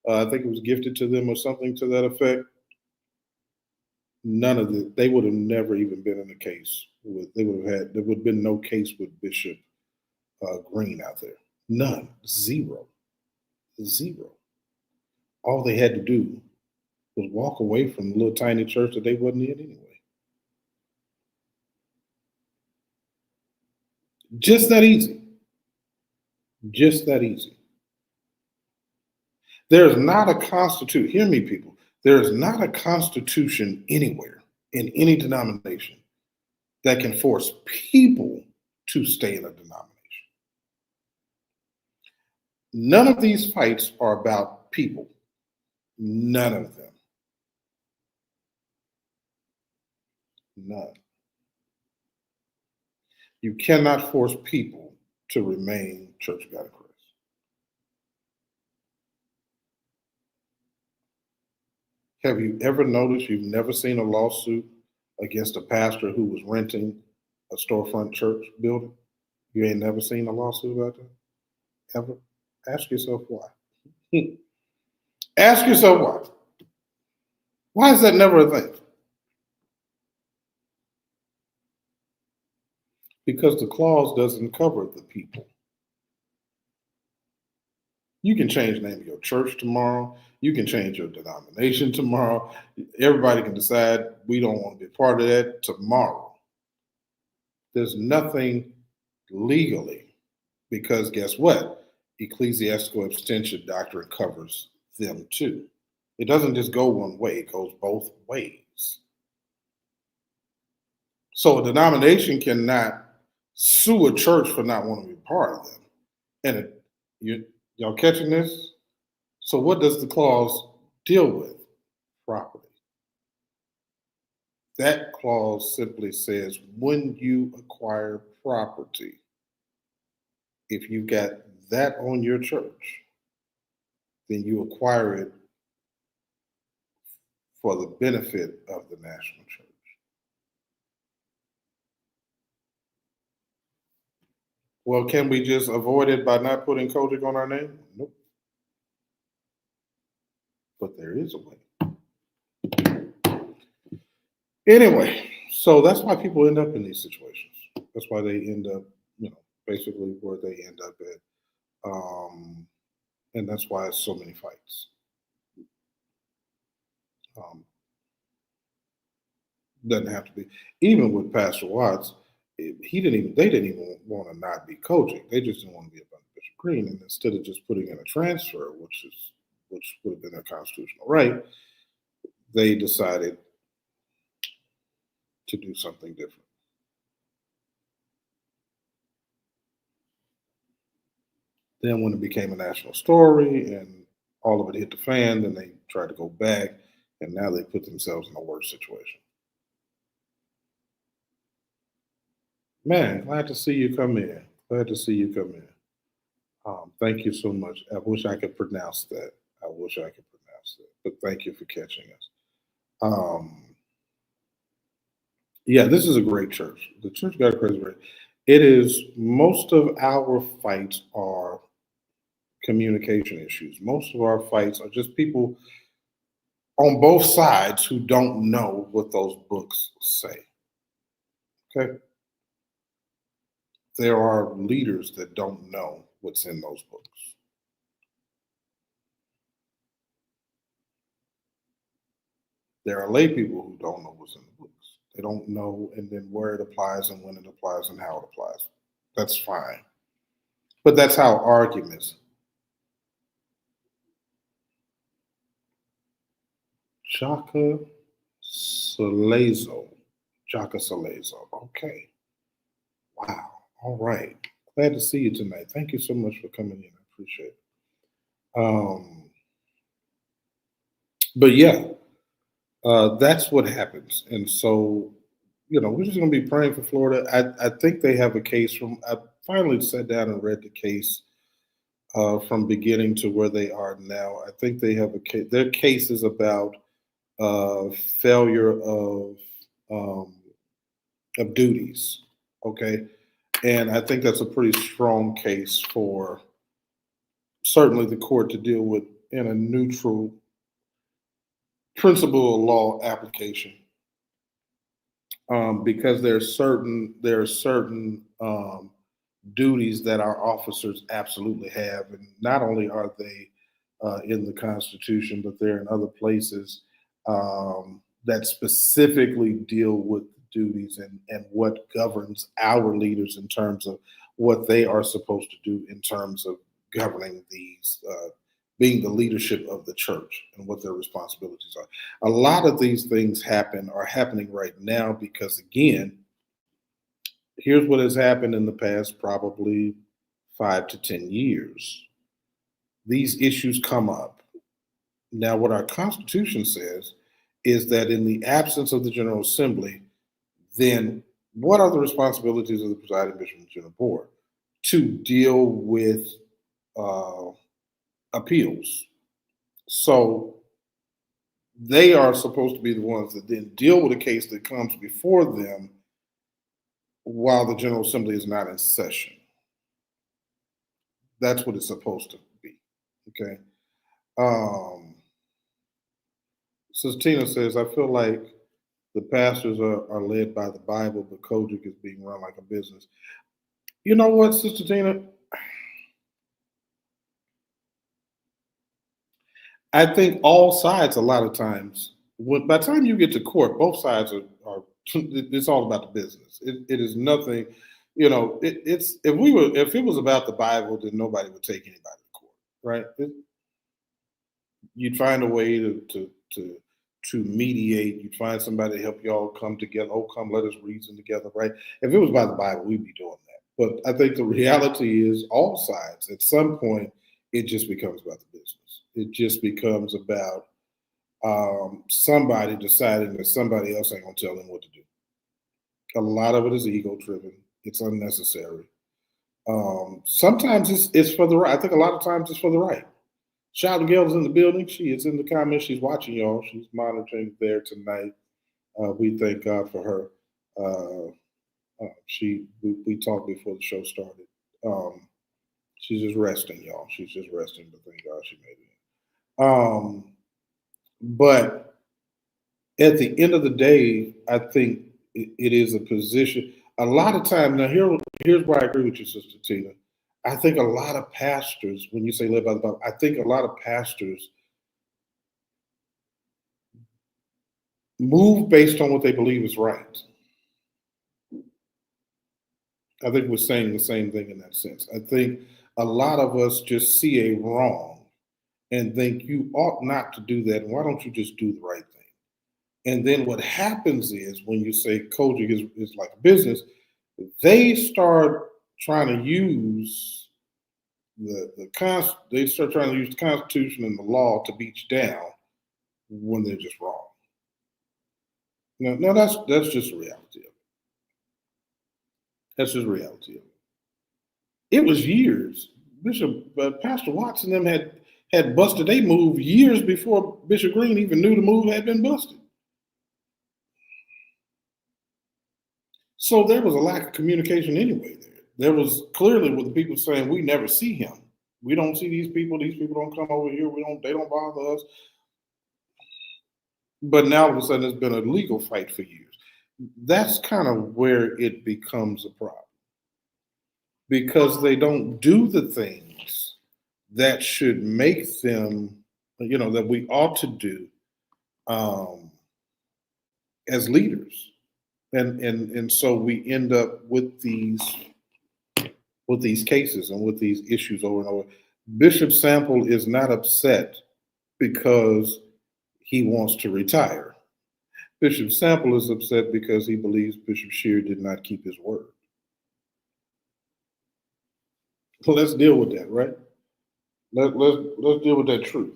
I think it was gifted to them or something to that effect. None of it. They would have never even been in a case with. There would have been no case with Bishop Green out there. None. Zero. All they had to do was walk away from the little tiny church that they wasn't in anyway. Just that easy. Just that easy. There's not a constitution. Hear me, people. There is not a constitution anywhere in any denomination that can force people to stay in a denomination. None of these fights are about people. None of them. None. You cannot force people to remain Church of God in Christ. Have you ever noticed you've never seen a lawsuit against a pastor who was renting a storefront church building? You ain't never seen a lawsuit about that? Ever? Ask yourself why. Ask yourself why. Why is that never a thing? Because the clause doesn't cover the people. You can change the name of your church tomorrow. You can change your denomination tomorrow. Everybody can decide we don't want to be a part of that tomorrow. There's nothing legally, because guess what? Ecclesiastical abstention doctrine covers them too. It doesn't just go one way, it goes both ways. So a denomination cannot sue a church for not wanting to be part of them. And y'all catching this? So what does the clause deal with? Property. That clause simply says when you acquire property, if you got that on your church, then you acquire it for the benefit of the national church. Well, can we just avoid it by not putting Kojic on our name? Nope. But there is a way. Anyway, so that's why people end up in these situations. That's why they end up, basically where they end up at. And that's why it's so many fights. Um, doesn't have to be. Even with Pastor Watts, they didn't even want to not be coaching. They just didn't want to be up under Bishop Green. And instead of just putting in a transfer, which would have been their constitutional right, they decided to do something different. Then when it became a national story and all of it hit the fan, then they tried to go back, and now they put themselves in a worse situation. Man, glad to see you come in. Glad to see you come in. Thank you so much. I wish I could pronounce that. I wish I could pronounce that. But thank you for catching us. Um, yeah, this is a great church. The church got a crazy rate. It is most of our fights are communication issues. Most of our fights are just people on both sides who don't know what those books say. Okay. There are leaders that don't know what's in those books. There are lay people who don't know what's in the books. They don't know and then where it applies and when it applies and how it applies. That's fine. But that's how arguments. Chaka Salezo. Chaka Salezo. Okay. Wow. All right. Glad to see you tonight. Thank you so much for coming in. I appreciate it. But yeah, that's what happens. And so, we're just going to be praying for Florida. I think they have a case I finally sat down and read the case from beginning to where they are now. I think they have a case. Their case is about failure um, of duties. Okay. And I think that's a pretty strong case for certainly the court to deal with in a neutral principle of law application. Because there are certain duties that our officers absolutely have, and not only are they in the Constitution, but they're in other places that specifically deal with duties and what governs our leaders in terms of what they are supposed to do in terms of governing these, being the leadership of the church and what their responsibilities are. A lot of these things are happening right now because, again, here's what has happened in the past probably 5 to 10 years. These issues come up. Now, what our Constitution says is that in the absence of the General Assembly, then what are the responsibilities of the presiding bishop and general board? To deal with appeals. So they are supposed to be the ones that then deal with a case that comes before them while the General Assembly is not in session. That's what it's supposed to be. Okay. Sister Tina says, I feel like the pastors are led by the Bible, but Kojic is being run like a business. You know what, Sister Tina? I think all sides, a lot of times, by the time you get to court, both sides are it's all about the business. It is nothing, it's if it was about the Bible, then nobody would take anybody to court, right? You'd find a way to mediate. You'd find somebody to help y'all come together. Oh, come, let us reason together, right? If it was about the Bible, we'd be doing that. But I think the reality is all sides, at some point, it just becomes about the business. It just becomes about somebody deciding that somebody else ain't gonna tell them what to do. A lot of it is ego driven. It's unnecessary. Sometimes it's for the right. I think a lot of times it's for the right. Shout Gale's in the building. She is in the comments. She's watching y'all. She's monitoring there tonight. We thank God for her. We talked before the show started. She's just resting, y'all. She's just resting, but thank God she made it. But at the end of the day, I think it is a position. A lot of time now, here's where I agree with you, Sister Tina. I think a lot of pastors, when you say live by the Bible, I think a lot of pastors move based on what they believe is right. I think we're saying the same thing in that sense. I think a lot of us just see a wrong and think you ought not to do that. Why don't you just do the right thing? And then what happens is when you say coaching is like a business, they start trying to use they start trying to use the Constitution and the law to beat you down when they're just wrong. No, that's just the reality of it. That's just the reality of it. It was years. Pastor Watts and them had busted they move years before Bishop Green even knew the move had been busted. So there was a lack of communication anyway there. There was clearly with the people saying, we never see him. We don't see these people don't come over here, they don't bother us. But now all of a sudden it's been a legal fight for years. That's kind of where it becomes a problem. Because they don't do the things that should make them, that we ought to do as leaders. And so we end up with these cases and with these issues over and over. Bishop Sample is not upset because he wants to retire. Bishop Sample is upset because he believes Bishop Shear did not keep his word. So let's deal with that, right? Let's deal with that truth.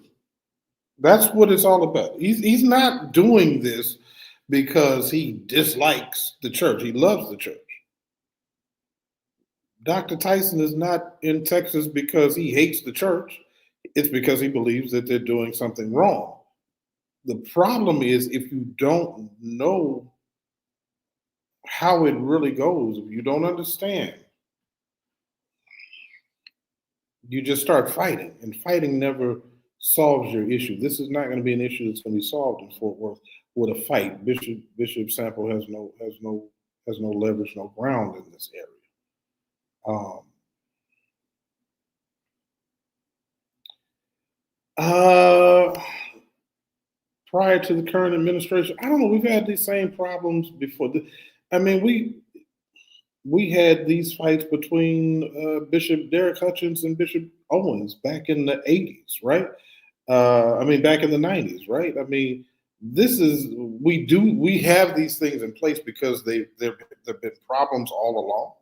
That's what it's all about. He's not doing this because he dislikes the church. He loves the church. Dr. Tyson is not in Texas because he hates the church. It's because he believes that they're doing something wrong. The problem is if you don't know how it really goes, if you don't understand, you just start fighting, and fighting never solves your issue. This is not going to be an issue that's going to be solved in Fort Worth with a fight. Bishop Sample has no leverage, no ground in this area. Prior to the current administration, I don't know. We've had these same problems before. We had these fights between Bishop Derek Hutchins and Bishop Owens back in the 80s, right? Back in the 90s, right? We have these things in place because there've been problems all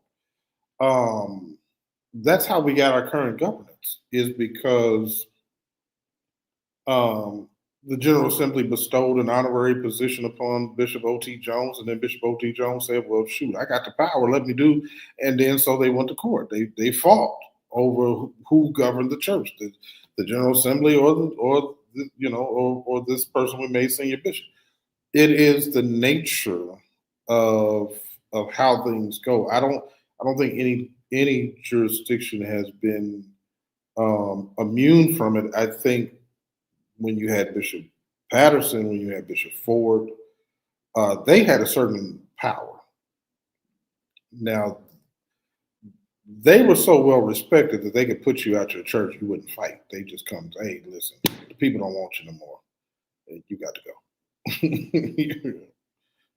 along. That's how we got our current governance, is because the General Assembly bestowed an honorary position upon Bishop O.T. Jones, and then Bishop O.T. Jones said, well, shoot, I got the power, let me do. And then so they went to court. They fought over who governed the church, the General Assembly or this person we made senior bishop. It is the nature of how things go. I don't think any jurisdiction has been immune from it. I think when you had Bishop Patterson, when you had Bishop Ford, they had a certain power. Now, they were so well respected that they could put you out your church, you wouldn't fight. They just come, hey, listen, the people don't want you no more. You got to go.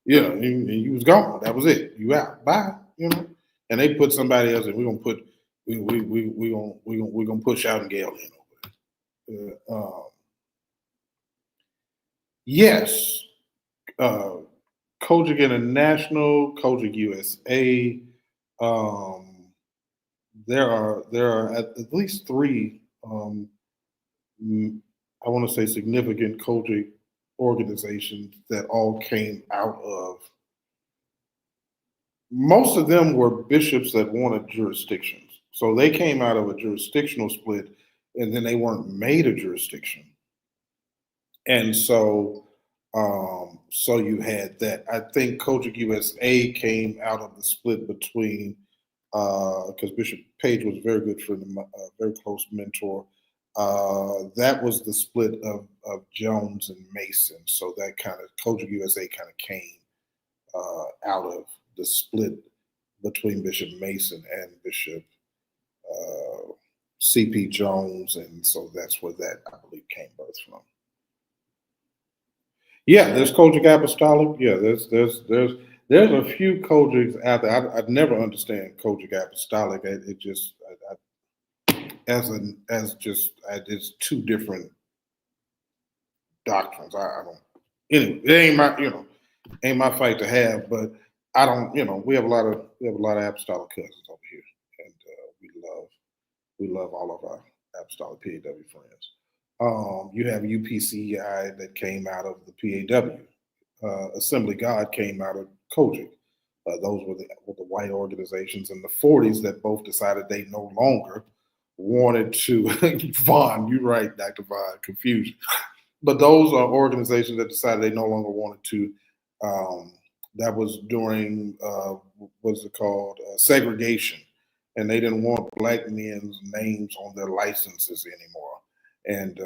Yeah, and you was gone. That was it. You out. Bye. And they put somebody else, and we're gonna put we're gonna put Shout and Gale in over there. Yes, Kojic International, Kojic USA. There are at least three. I want to say significant Kojic organizations that all came out of. Most of them were bishops that wanted jurisdictions, so they came out of a jurisdictional split, and then they weren't made a jurisdiction. And so you had that. I think Kojic USA came out of the split between because Bishop Page was a very good friend, of my, very close mentor. That was the split of Jones and Mason. So that kind of Kojic USA kind of came out of the split between Bishop Mason and Bishop C.P. Jones, and so that's where that, I believe, came birth from. Yeah, there's Kojic Apostolic. Yeah, there's a few Kojics out there. I'd never understand Kojic Apostolic. It just it's two different doctrines. I don't. Anyway, it ain't my fight to have. But I don't. We have a lot of apostolic cousins over here, and we love all of our apostolic PAW friends. You have UPCI that came out of the PAW. Assembly God came out of Kojic. Those were the white organizations in the 40s that both decided they no longer wanted to. Vaughn, you're right, Dr. Vaughn, confusion. But those are organizations that decided they no longer wanted to. That was during, what's it called, segregation. And they didn't want black men's names on their licenses anymore. And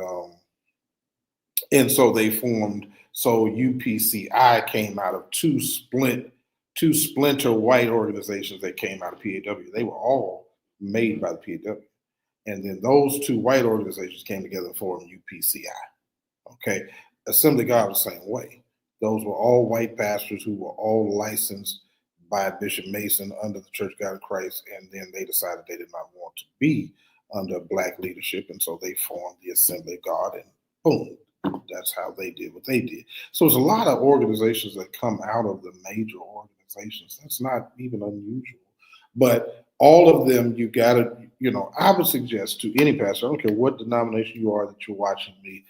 so they formed, so UPCI came out of two splinter white organizations that came out of PAW. They were all made by the PAW. And then those two white organizations came together and formed UPCI. Okay. Assembly of God was the same way. Those were all white pastors who were all licensed by Bishop Mason under the Church of God in Christ. And then they decided they did not want to be under black leadership. And so they formed the Assembly of God, and boom, that's how they did what they did. So there's a lot of organizations that come out of the major organizations. That's not even unusual. But all of them, you got to, I would suggest to any pastor, I don't care what denomination you are that you're watching me,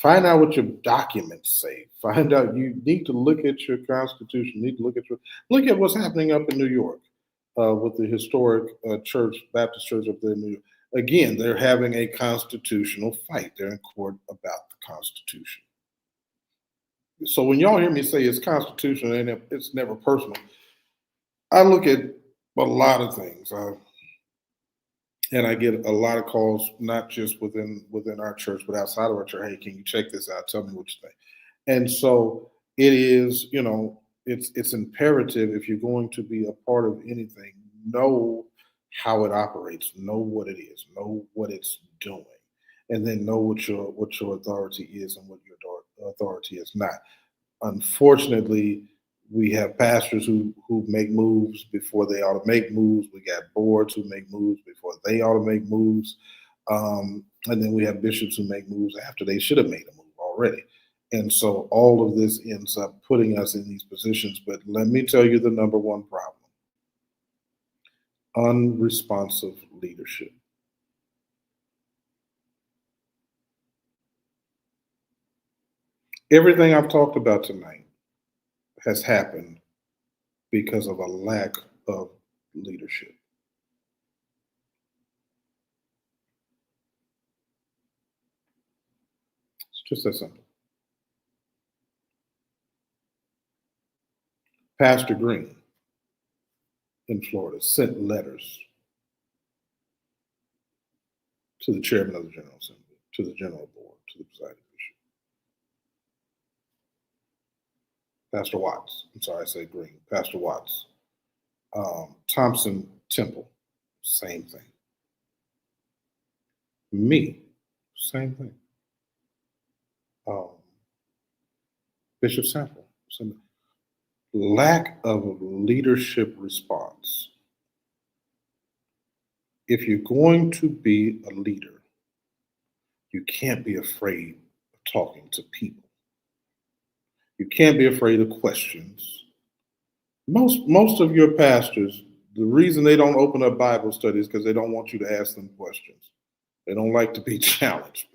find out what your documents say. Find out, you need to look at your constitution, you need to look at what's happening up in New York with the historic Baptist church up there in New York. Again, they're having a constitutional fight. They're in court about the Constitution. So when y'all hear me say it's constitutional and it's never personal, I look at a lot of things. And I get a lot of calls, not just within our church, but outside of our church. Hey, can you check this out? Tell me what you think. And so it is, it's imperative, if you're going to be a part of anything, know how it operates, know what it is, know what it's doing, and then know what your authority is and what your authority is not. Unfortunately, we have pastors who make moves before they ought to make moves. We got boards who make moves before they ought to make moves. And then we have bishops who make moves after they should have made a move already. And so all of this ends up putting us in these positions. But let me tell you the number one problem: unresponsive leadership. Everything I've talked about tonight has happened because of a lack of leadership. It's just that simple. Pastor Green in Florida sent letters to the chairman of the General Assembly, to the General Board, to the presiding bishop. Pastor Watts, I'm sorry, I said Green, Pastor Watts. Thompson Temple, same thing. Me, same thing. Bishop Sample, same thing. Lack of leadership response. If you're going to be a leader, you can't be afraid of talking to people. You can't be afraid of questions. Most of your pastors, the reason they don't open up Bible studies is because they don't want you to ask them questions. They don't like to be challenged.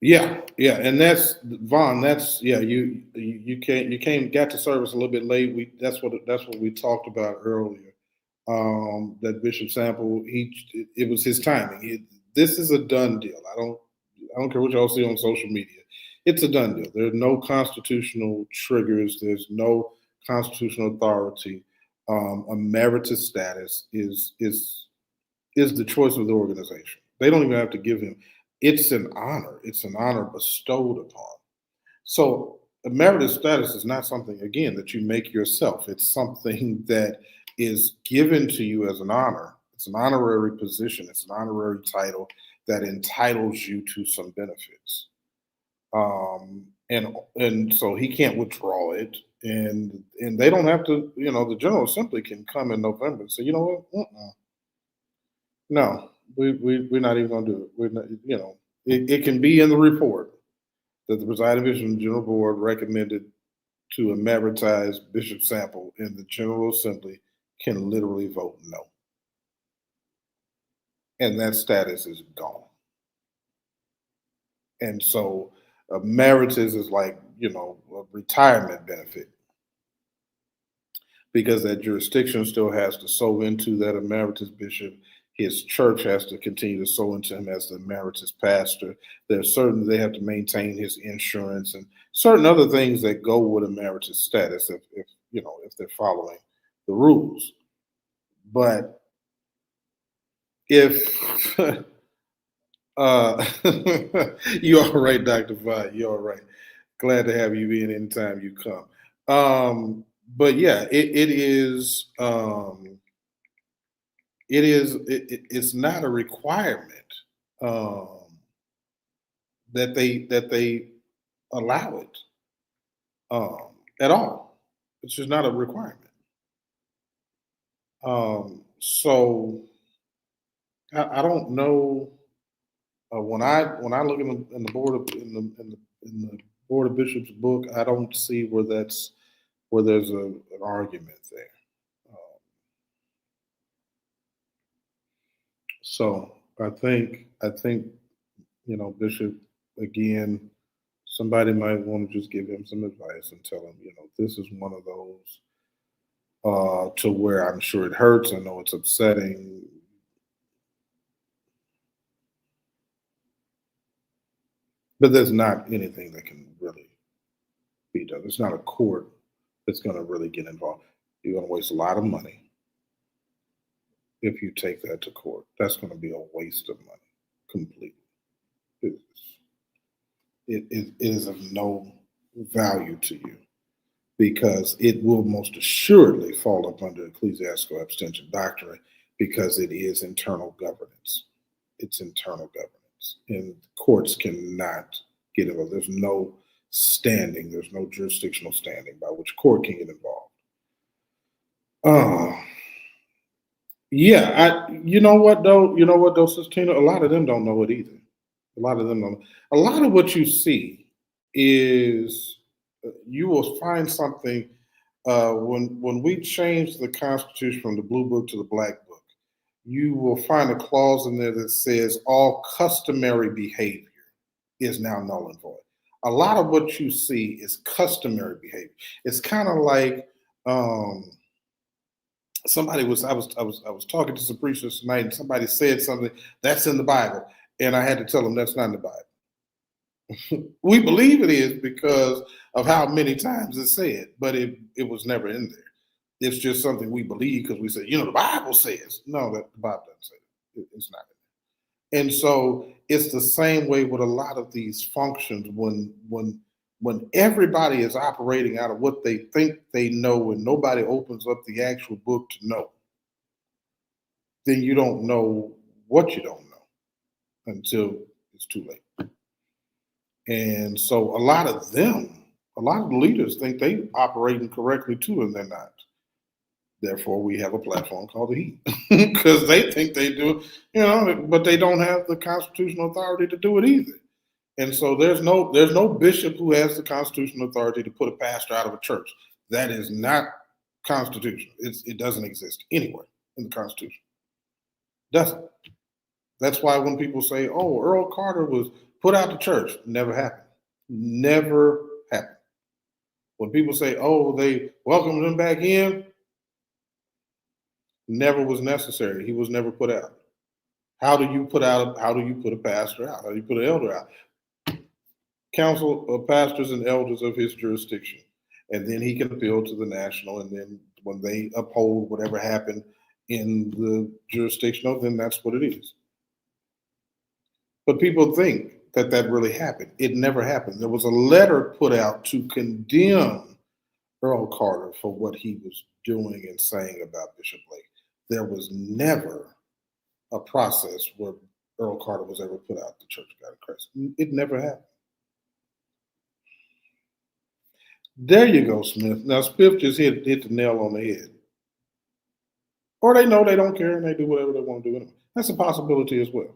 Yeah, and that's Vaughn. That's you got to service a little bit late. That's what we talked about earlier. That Bishop Sample, it was his timing. This is a done deal. I don't care what y'all see on social media. it's a done deal. There are no constitutional triggers. There's no constitutional authority. Emeritus status is the choice of the organization. They don't even have to give him. It's an honor. It's an honor bestowed upon. So emeritus status is not something, again, that you make yourself. It's something that is given to you as an honor. It's an honorary position. It's an honorary title that entitles you to some benefits. And so he can't withdraw it, and they don't have to. The General Assembly can come in November and say, you know what, no, we're not even going to do it. We're not, it can be in the report that the presiding bishop and general board recommended to emeritize Bishop Sample, and the General Assembly can literally vote no, and that status is gone. And so emeritus is like, a retirement benefit, because that jurisdiction still has to sow into that emeritus bishop. His church has to continue to sow into him as the emeritus pastor. There's certain, they have to maintain his insurance and certain other things that go with emeritus status if they're following the rules. But if you're all right, Dr. Vi, you're all right. Glad to have you in anytime you come. But yeah, it's not a requirement that they allow it at all. It's just not a requirement. So I don't know. When I look in the board of in the board of bishops book, I don't see where there's an argument there. So I think Bishop, again, somebody might want to just give him some advice and tell him, this is one of those to where I'm sure it hurts. I know it's upsetting. But there's not anything that can really be done. There's not a court that's going to really get involved. You're going to waste a lot of money if you take that to court. That's going to be a waste of money completely. It is of no value to you, because it will most assuredly fall up under ecclesiastical abstention doctrine, because it is internal governance. It's internal governance. And courts cannot get involved. There's no standing. There's no jurisdictional standing by which court can get involved. Yeah, you know what though, Sister Tina? A lot of them don't know it either. A lot of them don't. A lot of what you see is you will find something when we changed the Constitution from the Blue Book to the Black Book. You will find a clause in there that says all customary behavior is now null and void. A lot of what you see is customary behavior. It's kind of like I was talking to some preachers tonight, and somebody said something that's in the Bible, and I had to tell them that's not in the Bible. We believe it is because of how many times it's said, but it was never in there. It's just something we believe because we say, the Bible says. No, the Bible doesn't say it. It's not. And so it's the same way with a lot of these functions. When everybody is operating out of what they think they know, and nobody opens up the actual book to know, then you don't know what you don't know until it's too late. And so a lot of the leaders think they operating correctly too, and they're not. Therefore, we have a platform called the Heat, because they think they do, but they don't have the constitutional authority to do it either. And so there's no bishop who has the constitutional authority to put a pastor out of a church. That is not constitutional. It doesn't exist anywhere in the Constitution. Doesn't. That's why when people say, "Oh, Earl Carter was put out the church," never happened. Never happened. When people say, "Oh, they welcomed him back in," never was necessary. He was never put out. How do you put a pastor out? How do you put an elder out? council of pastors and elders of his jurisdiction. And then he can appeal to the national. And then when they uphold whatever happened in the jurisdictional, then that's what it is. But people think that that really happened. It never happened. There was a letter put out to condemn Earl Carter for what he was doing and saying about Bishop Blake. There was never a process where Earl Carter was ever put out the Church of God in Christ. It never happened. There you go, Smith. Now, Smith just hit the nail on the head. Or they know they don't care and they do whatever they want to do anyway. That's a possibility as well.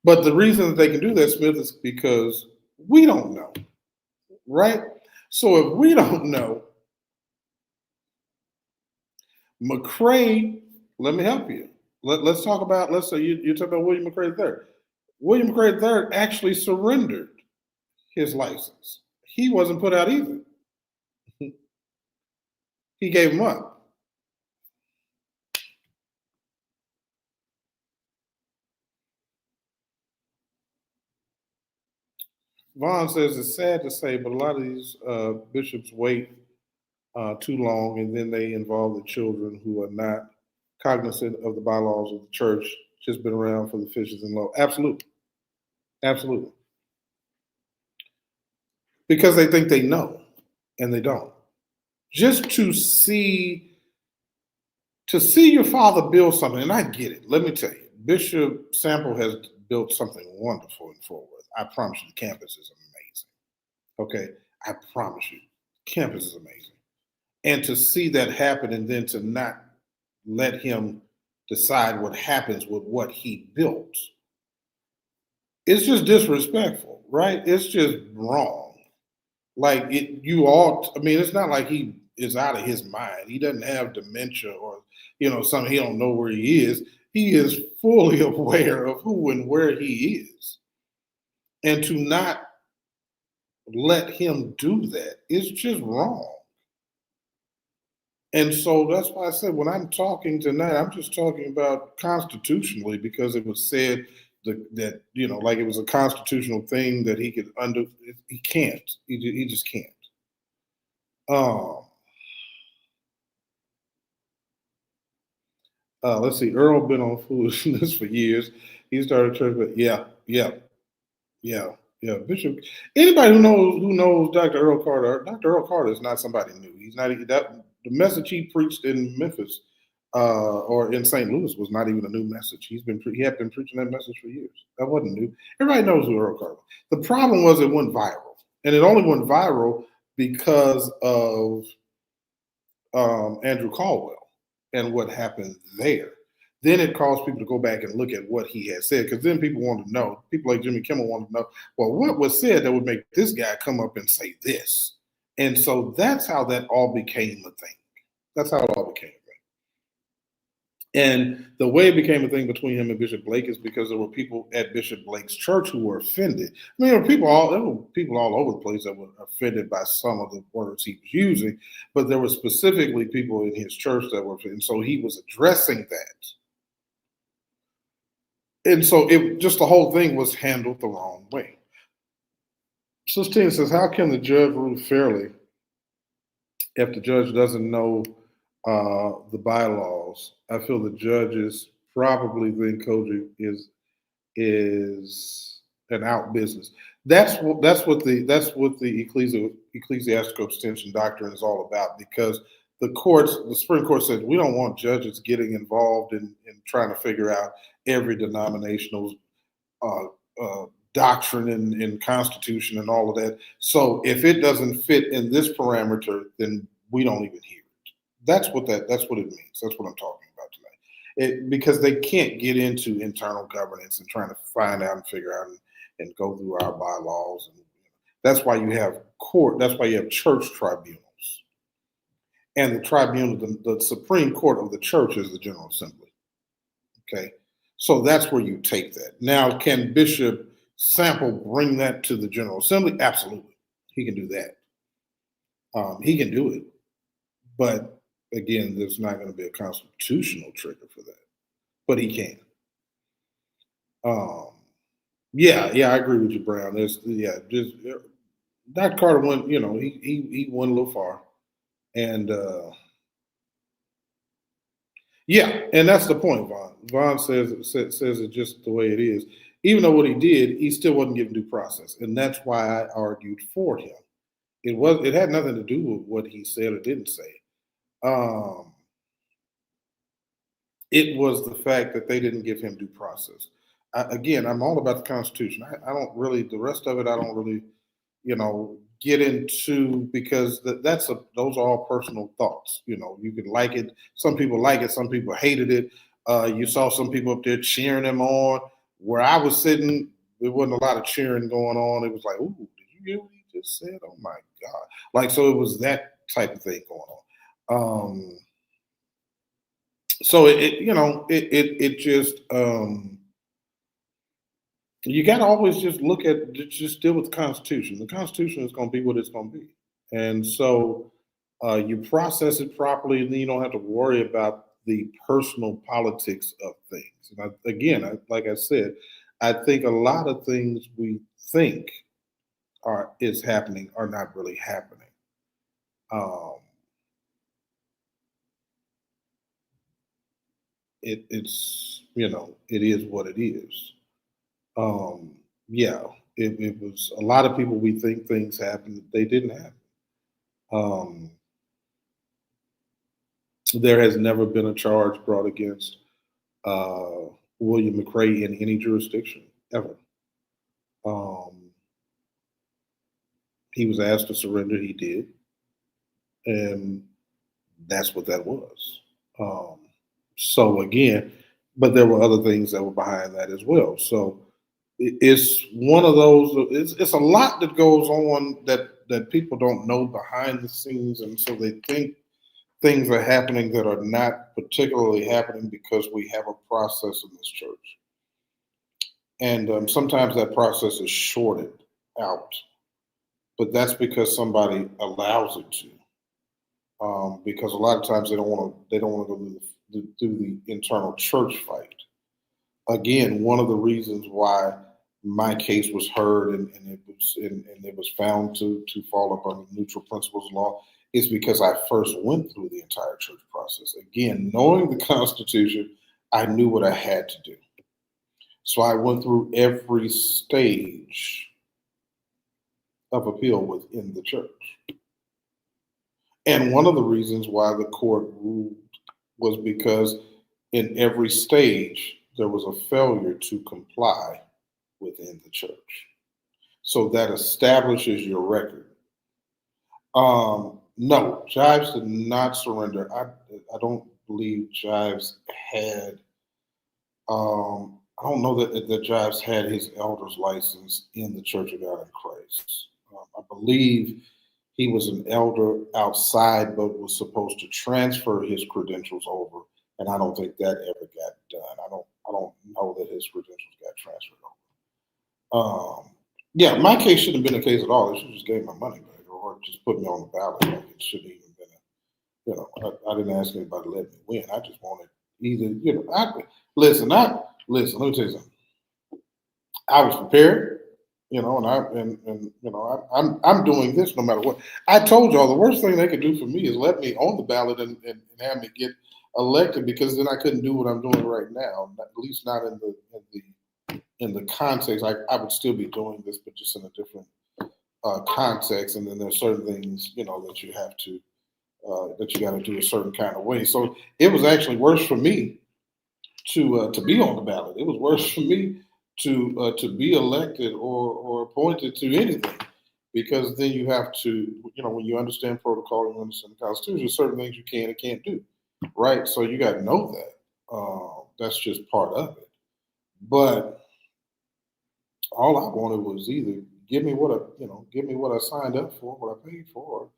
But the reason that they can do that, Smith, is because we don't know, right? So if we don't know, McCray, let me help you. Let's talk about, let's say you're talking about William McCray III. William McCray III actually surrendered his license. He wasn't put out either. He gave him up. Vaughn says it's sad to say, but a lot of these bishops wait too long, and then they involve the children who are not cognizant of the bylaws of the church, just been around for the fishes and loaves. Absolutely. Absolutely. Because they think they know, and they don't. Just to see your father build something, and I get it. Let me tell you, Bishop Sample has built something wonderful in Fort Worth. I promise you, the campus is amazing. Okay, I promise you, campus is amazing. And to see that happen and then to not let him decide what happens with what he built, it's just disrespectful, right? It's just wrong. Like it's not like he is out of his mind. He doesn't have dementia or, something, he don't know where he is. He is fully aware of who and where he is. And to not let him do that is just wrong. And so that's why I said when I'm talking tonight, I'm just talking about constitutionally, because it was said that like it was a constitutional thing that he could undo. He can't. He just can't. Let's see. Earl been on foolishness for years. He started church, but yeah. Bishop. Anybody who knows Dr. Earl Carter. Dr. Earl Carter is not somebody new. He's not that. The message he preached in Memphis or in St. Louis was not even a new message. He had been preaching that message for years. That wasn't new. Everybody knows who Earl Carter was. The problem was it went viral, and it only went viral because of Andrew Caldwell and what happened there. Then it caused people to go back and look at what he had said, because then people wanted to know. People like Jimmy Kimmel wanted to know, well, what was said that would make this guy come up and say this? And so that's how that all became a thing. That's how it all became a thing. And the way it became a thing between him and Bishop Blake is because there were people at Bishop Blake's church who were offended. I mean, there were people all over the place that were offended by some of the words he was using, but there were specifically people in his church that were offended. And so he was addressing that. And so the whole thing was handled the wrong way. Sistine says, how can the judge rule fairly if the judge doesn't know the bylaws? I feel the judges probably think Koji is an out business. That's what the ecclesiastical abstention doctrine is all about, because the Supreme Court said we don't want judges getting involved in trying to figure out every denominational doctrine and constitution and all of that. So if it doesn't fit in this parameter, then we don't even hear it. That's what it means. That's what I'm talking about tonight. Because they can't get into internal governance and trying to find out and figure out and go through our bylaws. And that's why you have court. That's why you have church tribunals. And the tribunal, the Supreme Court of the church is the General Assembly. Okay. So that's where you take that. Now, can Bishop Sample bring that to the General Assembly? Absolutely. He can do that. He can do it. But again, there's not going to be a constitutional trigger for that. But he can. Yeah, I agree with you, Brown. Just Dr. Carter went, he went a little far, and yeah, and that's the point. Vaughn says it just the way it is. Even though what he did, he still wasn't given due process, and that's why I argued for him. It had nothing to do with what he said or didn't say. Um, it was the fact that they didn't give him due process. Again, I'm all about the Constitution. I don't really, the rest of it, I don't really, get into, because those are all personal thoughts. You can like it. Some people like it. Some people hated it. You saw some people up there cheering him on. Where I was sitting, there wasn't a lot of cheering going on. It was like, ooh, did you hear what he just said? Oh my God. Like, so it was that type of thing going on. So it just you got to always just look at, just deal with the Constitution. The Constitution is going to be what it's going to be, and so you process it properly, and then you don't have to worry about the personal politics of things. And like I said, I think a lot of things we think is happening are not really happening. Um, it is what it is. Um, yeah, it was a lot of people. We think things happened, they didn't happen. Um, there has never been a charge brought against uh, William McRae in any jurisdiction ever. Um, he was asked to surrender, he did, and that's what that was. Um, so again, but there were other things that were behind that as well. So it's one of those. It's a lot that goes on that people don't know behind the scenes, and so they think things are happening that are not particularly happening because we have a process in this church, and sometimes that process is shorted out, but that's because somebody allows it to. Because a lot of times they don't want to go through the internal church fight. Again, one of the reasons why my case was heard, and it was found to fall up under neutral principles of law, is because I first went through the entire church process. Again, knowing the Constitution, I knew what I had to do. So I went through every stage of appeal within the church. And one of the reasons why the court ruled was because in every stage there was a failure to comply within the church. So that establishes your record. No, Jives did not surrender. I don't believe Jives had. I don't know that Jives had his elder's license in the Church of God in Christ. I believe he was an elder outside, but was supposed to transfer his credentials over, and I don't think that ever got done. I don't know that his credentials got transferred over. Yeah, my case shouldn't have been a case at all. They should have just gave my money back, or just put me on the ballot. Like, it shouldn't even been I didn't ask anybody to let me win. I just wanted either, listen. Let me tell you something. I was prepared, I'm doing this no matter what. I told y'all the worst thing they could do for me is let me on the ballot and have me get elected, because then I couldn't do what I'm doing right now. At least not in the context. I would still be doing this, but just in a different context. And then there's certain things that you have to that you got to do a certain kind of way. So it was actually worse for me to be on the ballot. It was worse for me to be elected or appointed to anything, because then you have to, when you understand protocol and you understand the Constitution, certain things you can and can't do, right? So you got to know that. That's just part of it. But all I wanted was either give me what I signed up for, what I paid for, or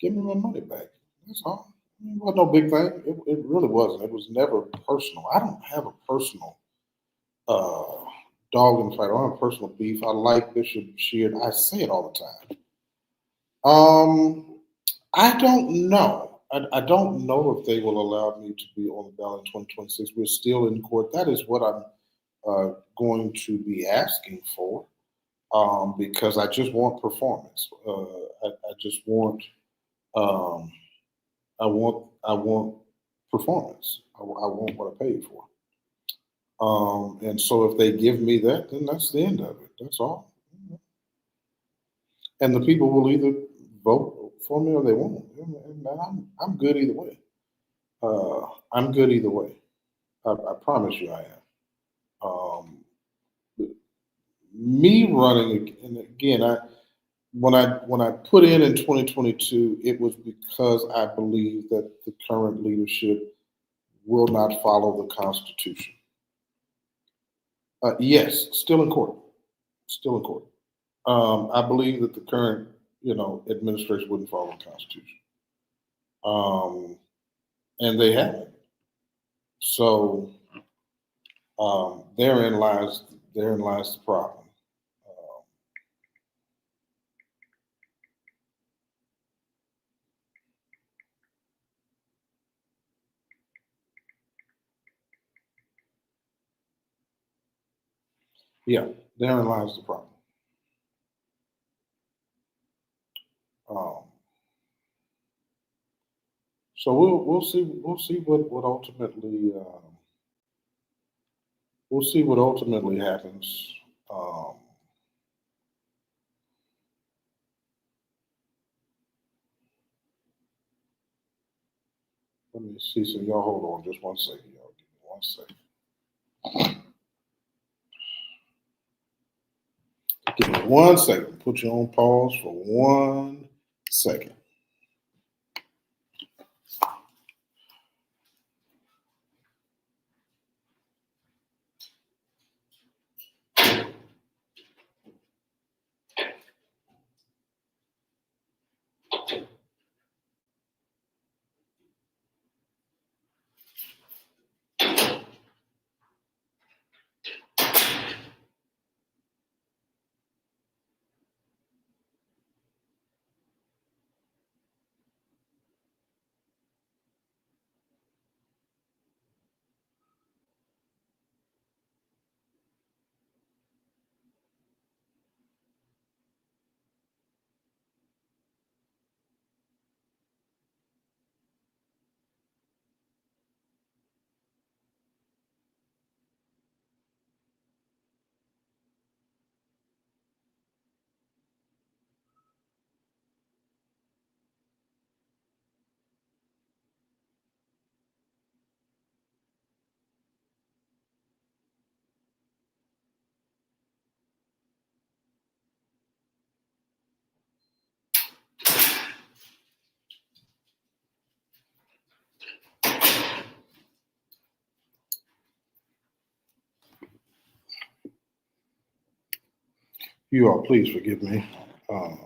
give me my money back. That's all. It wasn't no big thing. It really wasn't. It was never personal. I don't have a personal uh, dog in the fight. I don't have personal beef. I like Bishop Sheard. I say it all the time. I don't know. I don't know if they will allow me to be on the ballot in 2026. We're still in court. That is what I'm going to be asking for, because I just want performance. I just want, um, I want performance. I want what I paid for. And so if they give me that, then that's the end of it. That's all. And the people will either vote for me or they won't. And I'm good either way. I'm good either way. I promise you I am. Me running, and again, when I put in 2022, it was because I believe that the current leadership will not follow the Constitution. Yes, still in court, still in court. I believe that the current, administration wouldn't follow the Constitution, um, and they haven't. So therein lies the problem. Uh, yeah, therein lies the problem. Um, so we'll see what ultimately happens. Um, Let me see. So y'all hold on just one second. Y'all give me 1 second. Give me 1 second. Put you on pause for 1 second. You all, please forgive me. Um,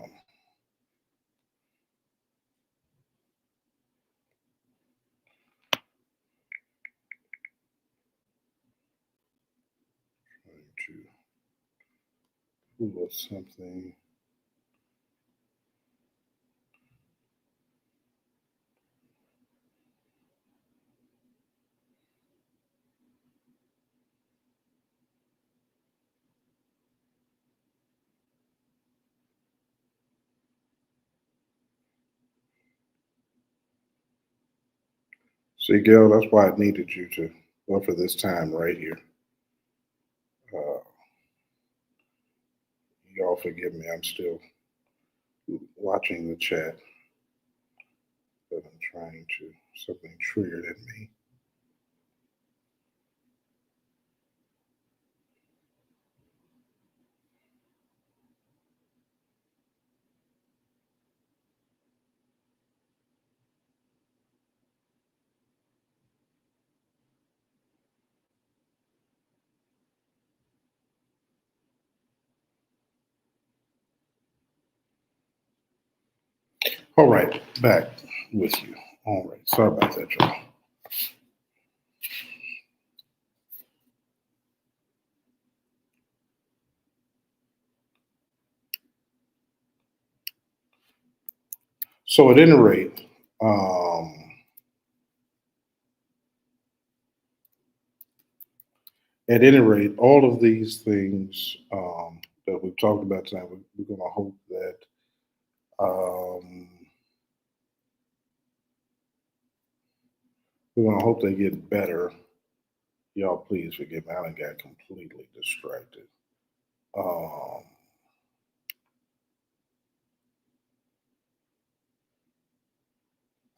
trying to pull up something. See, Gail, that's why I needed you to go for this time right here. Uh, y'all forgive me. I'm still watching the chat, but I'm trying to. Something triggered at me. All right, back with you. All right, sorry about that, y'all. So at any rate, At any rate, all of these things that we've talked about tonight, we're going to hope that um, they get better. Y'all, please forgive me. I done got completely distracted. Um,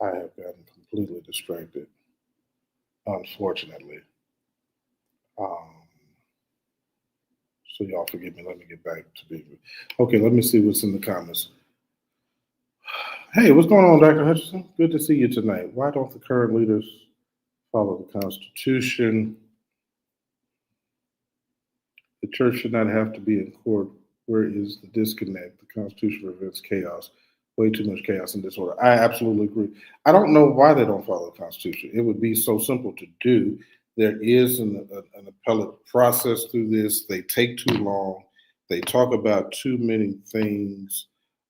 I have gotten completely distracted, unfortunately. Um, so y'all forgive me. Let me get back to being. Okay, let me see what's in the comments. Hey, what's going on, Dr. Hutchinson? Good to see you tonight. Why don't the current leaders follow the Constitution? The church should not have to be in court. Where is the disconnect? The Constitution prevents chaos. Way too much chaos and disorder. I absolutely agree. I don't know why they don't follow the Constitution. It would be so simple to do. There is an appellate process through this. They take too long. They talk about too many things,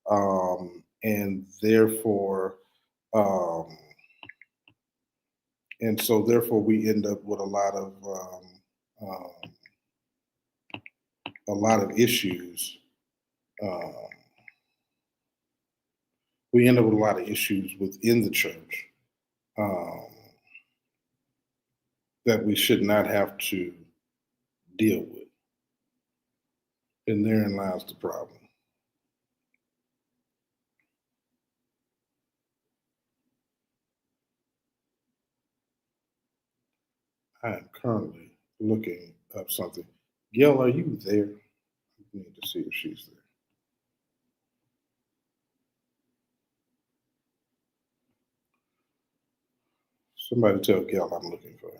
and therefore, um, and so therefore, we end up with a lot of issues. Um, we end up with a lot of issues within the church um, that we should not have to deal with. And therein lies the problem. I am currently looking up something. Gail, are you there? I need to see if she's there. Somebody tell Gail I'm looking for her.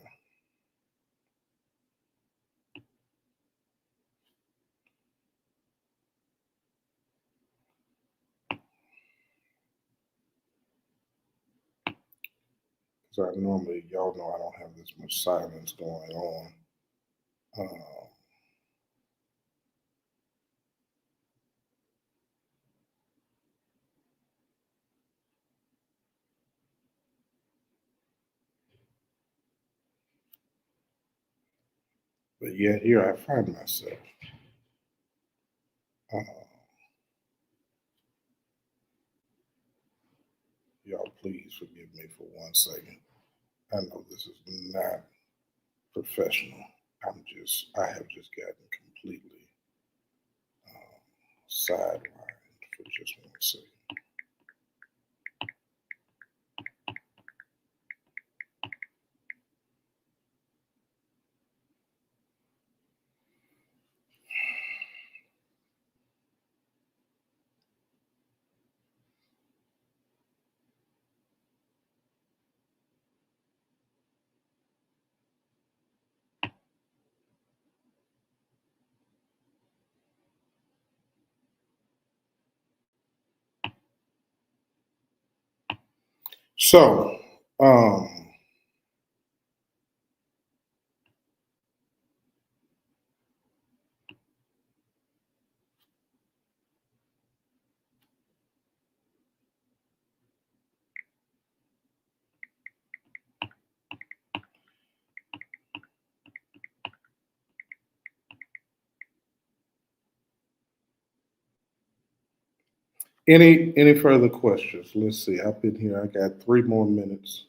Because I normally, y'all know I don't have this much silence going on. But yet here I find myself. Uh, y'all please forgive me for 1 second. I know this is not professional. I have just gotten completely sidelined for just 1 second. So, any further questions? Let's see. I've been here. I got 3 more minutes.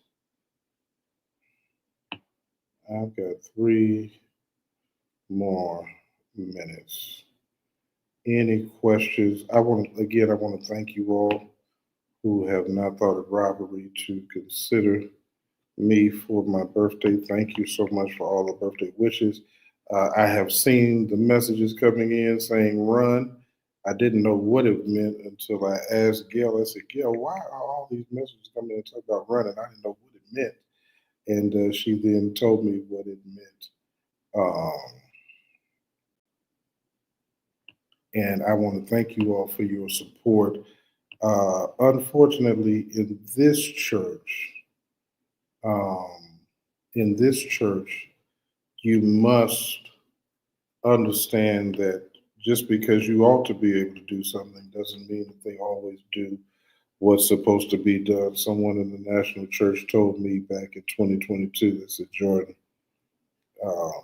I've got 3 more minutes. Any questions? I want to thank you all who have not thought it robbery to consider me for my birthday. Thank you so much for all the birthday wishes. I have seen the messages coming in saying run. I didn't know what it meant until I asked Gail. I said, Gail, why are all these messages coming in talking about running? I didn't know what it meant. And she then told me what it meant. And I want to thank you all for your support. Unfortunately, um, in this church, you must understand that just because you ought to be able to do something doesn't mean that they always do what's supposed to be done. Someone in the national church told me back in 2022, they said, Jordan, um,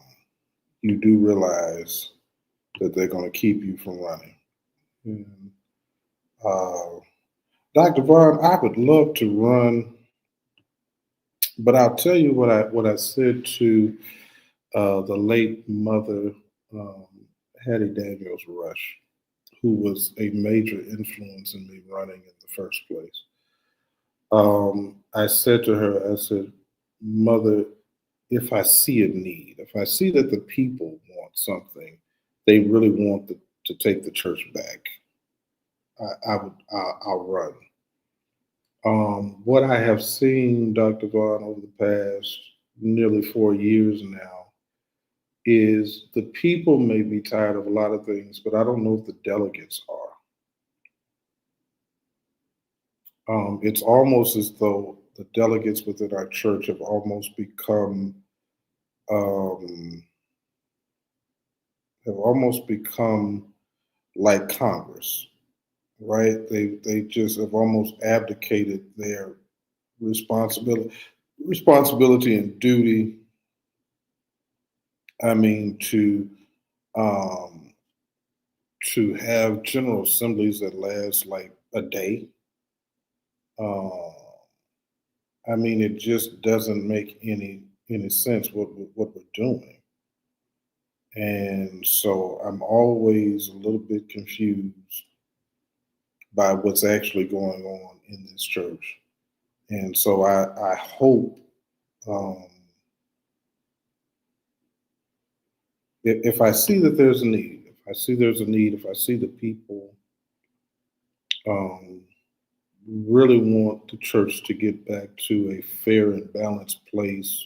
you do realize that they're going to keep you from running. And, Dr. Vaughn, I would love to run, but I'll tell you what I said to the late mother, um, Hattie Daniels Rush, who was a major influence in me running in the first place. I said to her, I said, Mother, if I see a need, if I see that the people want something, they really want to take the church back, I'll run. What I have seen, Dr. Vaughn, over the past nearly 4 years now, is the people may be tired of a lot of things, but I don't know if the delegates are. It's almost as though the delegates within our church have almost become um, like Congress, right? They just have almost abdicated their responsibility and duty. I mean, um, to have general assemblies that last like a day. Uh, I mean, it just doesn't make any sense what we're doing. And so I'm always a little bit confused by what's actually going on in this church. And so I hope, um, if I see that there's a need, if I see the people um, really want the church to get back to a fair and balanced place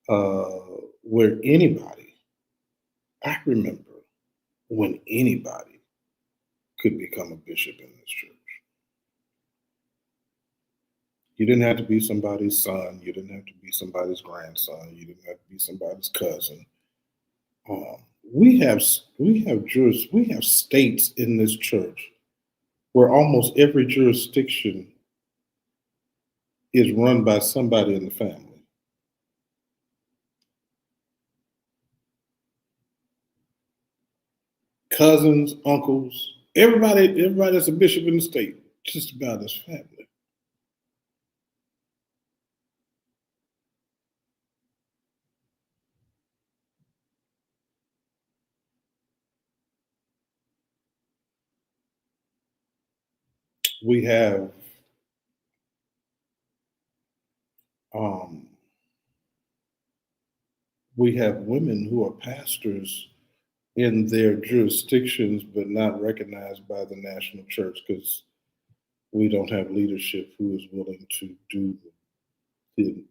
uh, where anybody, I remember when anybody could become a bishop in this church. You didn't have to be somebody's son. You didn't have to be somebody's grandson. You didn't have to be somebody's cousin. We have states in this church where almost every jurisdiction is run by somebody in the family. Cousins, uncles, everybody that's a bishop in the state, just about his family. We have um, we have women who are pastors in their jurisdictions, but not recognized by the national church because we don't have leadership who is willing to do the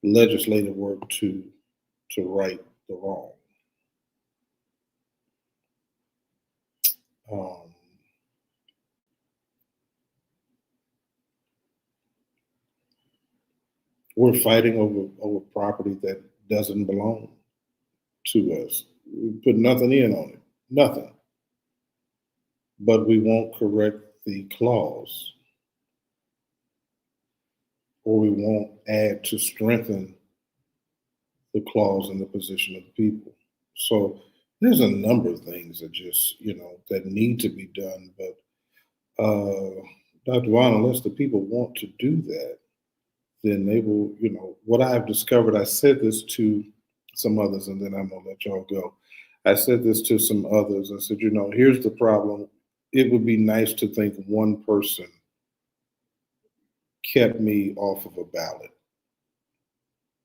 legislative work to right the wrong. Um, we're fighting over property that doesn't belong to us. We put nothing in on it, nothing. But we won't correct the clause, or we won't add to strengthen the clause in the position of the people. So there's a number of things that just, that need to be done. But Dr. Vaughn, unless the people want to do that, then they will, what I've discovered, I said this to some others, and then I'm going to let y'all go. I said this to some others. I said, here's the problem. It would be nice to think one person kept me off of a ballot.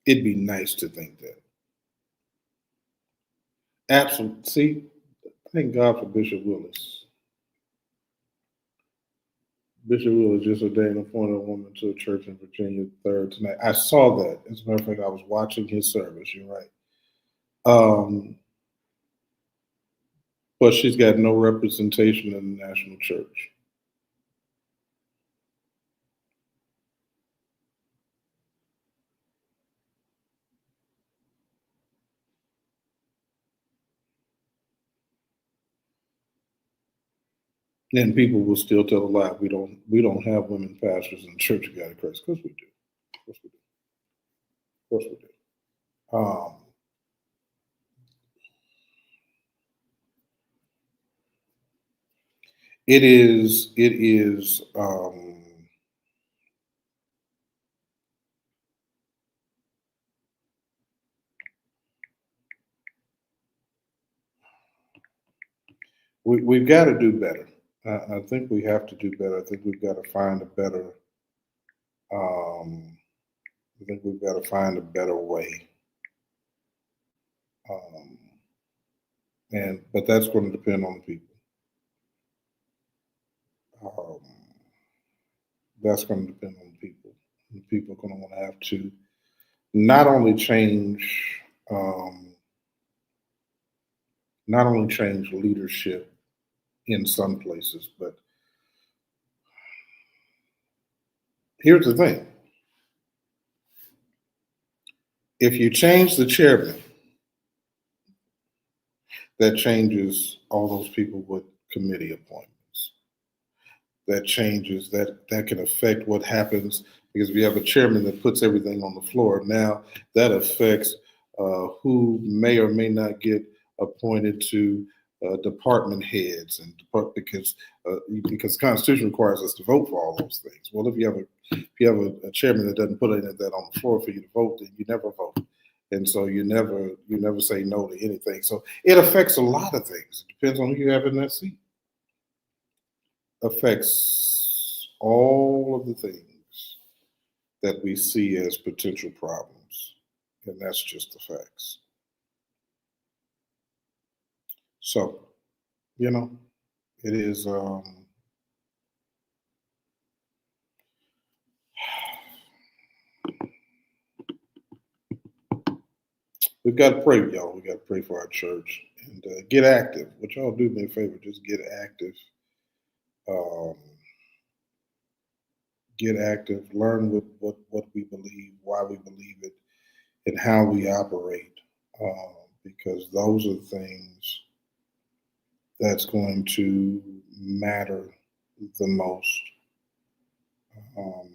It'd be nice to think that. Absolutely. See, thank God for Bishop Willis. Bishop Willis just ordained and appointed a woman to a church in Virginia third tonight. I saw that. As a matter of fact, I was watching his service. You're right. But she's got no representation in the national church. And people will still tell a lie. We don't have women pastors in the Church of God in Christ. Of course we do. Of course we do. Of course we do. It is. We've got to do better. I think we have to do better. I think we've got to find a better. Um, I think we've got to find a better way. Um, but that's going to depend on the people. Um, that's going to depend on the people. The people are going to want to have to not only change, um, not only change leadership in some places, but here's the thing: if you change the chairman, that changes all those people with committee appointments. That can affect what happens because if you have a chairman that puts everything on the floor, now that affects who may or may not get appointed to department heads because the Constitution requires us to vote for all those things. Well, if you have a chairman that doesn't put any of that on the floor for you to vote, then you never vote, and so you never say no to anything. So it affects a lot of things. It depends on who you have in that seat. Affects all of the things that we see as potential problems. And that's just the facts. So, it is, we've got to pray, y'all. We got to pray for our church and get active. What y'all do me a favor, just get active. Um, get active, learn what we believe, why we believe it, and how we operate. Because those are the things that's going to matter the most um,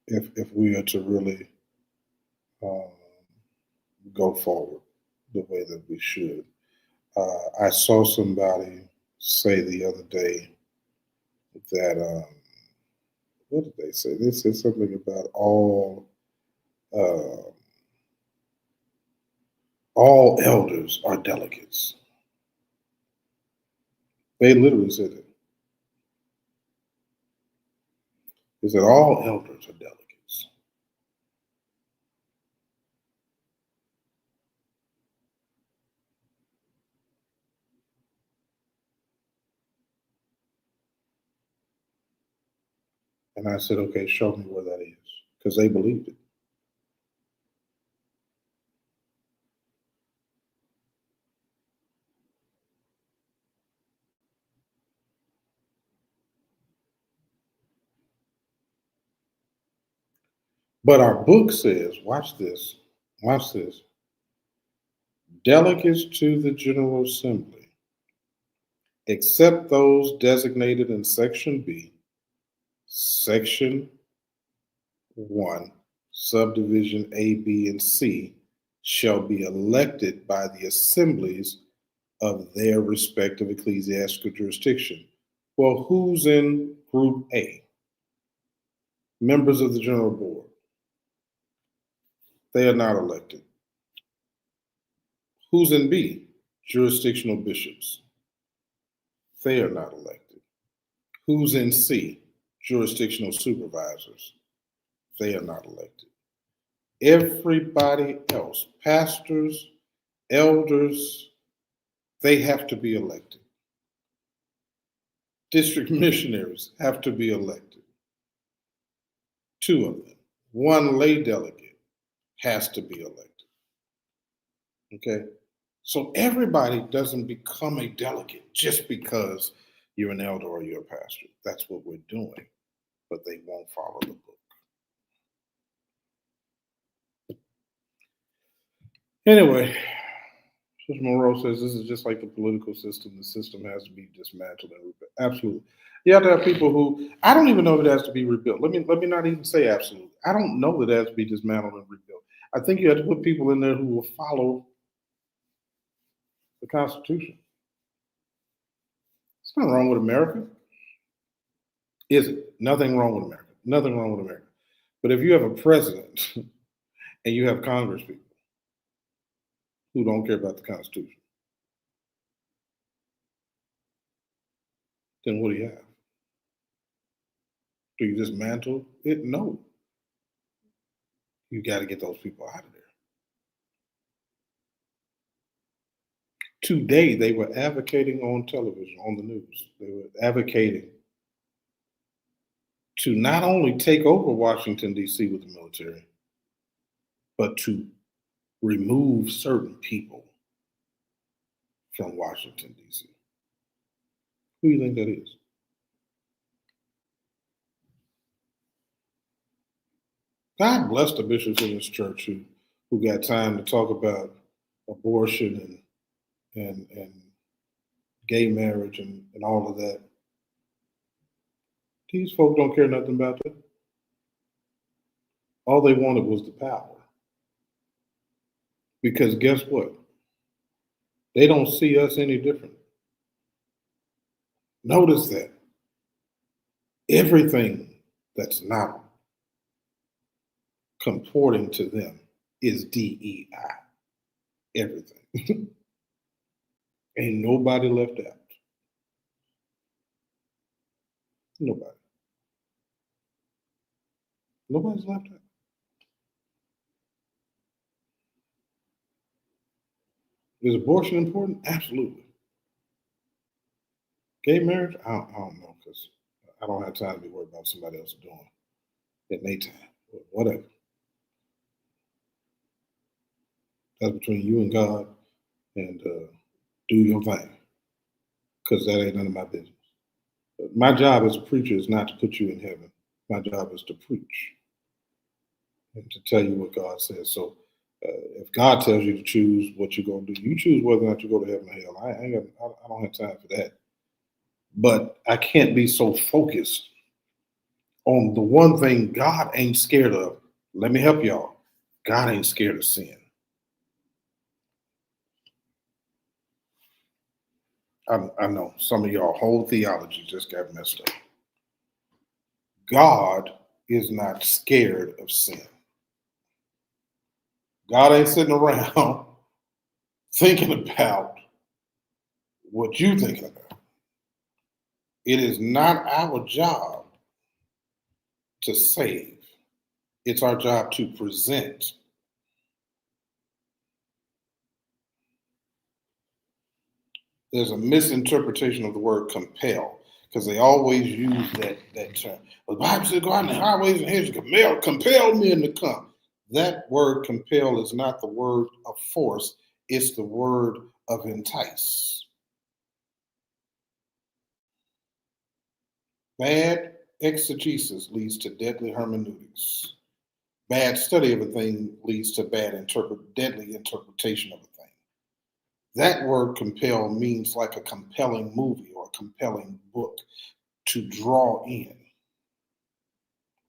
if we are to really um, go forward the way that we should. I saw somebody say the other day that what did they say? They said something about uh, all elders are delegates. They literally said it. They said all elders are delegates. And I said, okay, show me where that is. Because they believed it. But our book says, watch this. Delegates to the General Assembly, except those designated in Section B, Section 1, Subdivision A, B, and C, shall be elected by the assemblies of their respective ecclesiastical jurisdiction. Well, who's in Group A? Members of the General Board. They are not elected. Who's in B? Jurisdictional bishops. They are not elected. Who's in C? Jurisdictional supervisors. They are not elected. Everybody else, pastors, elders, they have to be elected. District missionaries have to be elected. 2 of them. 1 lay delegate has to be elected. Okay? So everybody doesn't become a delegate just because you're an elder or you're a pastor. That's what we're doing, but they won't follow the book. Anyway, Mr. Monroe says this is just like the political system. The system has to be dismantled and rebuilt. Absolutely. You have to have people who I don't even know if it has to be rebuilt. Let me not even say absolutely. I don't know that it has to be dismantled and rebuilt. I think you have to put people in there who will follow the Constitution. nothing wrong with America, is it? Nothing wrong with America. Nothing wrong with America. But if you have a president and you have Congress people who don't care about the Constitution, then what do you have? Do you dismantle it? No. You got to get those people out of there. Today, they were advocating on television, on the news. They were advocating to not only take over Washington, D.C. with the military, but to remove certain people from Washington, D.C. Who do you think that is? God bless the bishops in this church who got time to talk about abortion and gay marriage and all of that. These folks don't care nothing about that. All they wanted was the power. Because guess what? They don't see us any different. Notice that everything that's not comporting to them is DEI. Everything. Ain't nobody left out. Nobody. Nobody's left out. Is abortion important? Absolutely. Gay marriage? I don't know, because I don't have time to be worried about what somebody else doing at their time. Whatever. That's between you and God, and do your thing, because that ain't none of my business. My job as a preacher is not to put you in heaven. My job is to preach and to tell you what God says. So if God tells you to choose what you're going to do, you choose whether or not you go to heaven or hell. I don't have time for that. But I can't be so focused on the one thing God ain't scared of. Let me help y'all. God ain't scared of sin. I know some of y'all whole theology just got messed up. God is not scared of sin. God ain't sitting around thinking about what you're thinking about. It is not our job to save. It's our job to present. There's a misinterpretation of the word compel, because they always use that term. Well, the Bible says, go out in the highways and hedges, compel men to come. That word compel is not the word of force, it's the word of entice. Bad exegesis leads to deadly hermeneutics. Bad study of a thing leads to deadly interpretation of a thing. That word compel means like a compelling movie or a compelling book, to draw in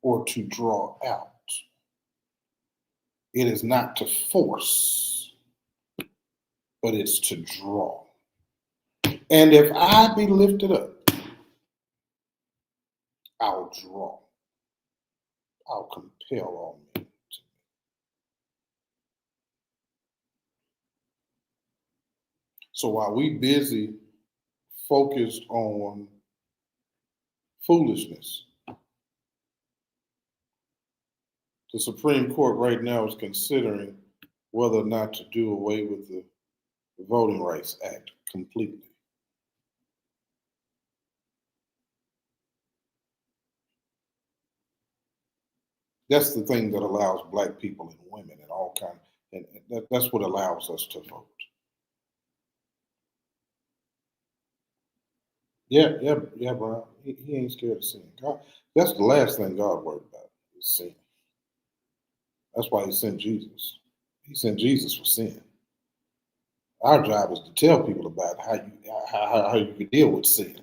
or to draw out. It is not to force, but it's to draw. And if I be lifted up, I'll draw. I'll compel all men to me. So while we busy focused on foolishness, the Supreme Court right now is considering whether or not to do away with the Voting Rights Act completely. That's the thing that allows Black people and women and all kinds, and that's what allows us to vote. Yeah, bro. He ain't scared of sin. God, that's the last thing God worried about is sin. That's why he sent Jesus. He sent Jesus for sin. Our job is to tell people about how you can deal with sin.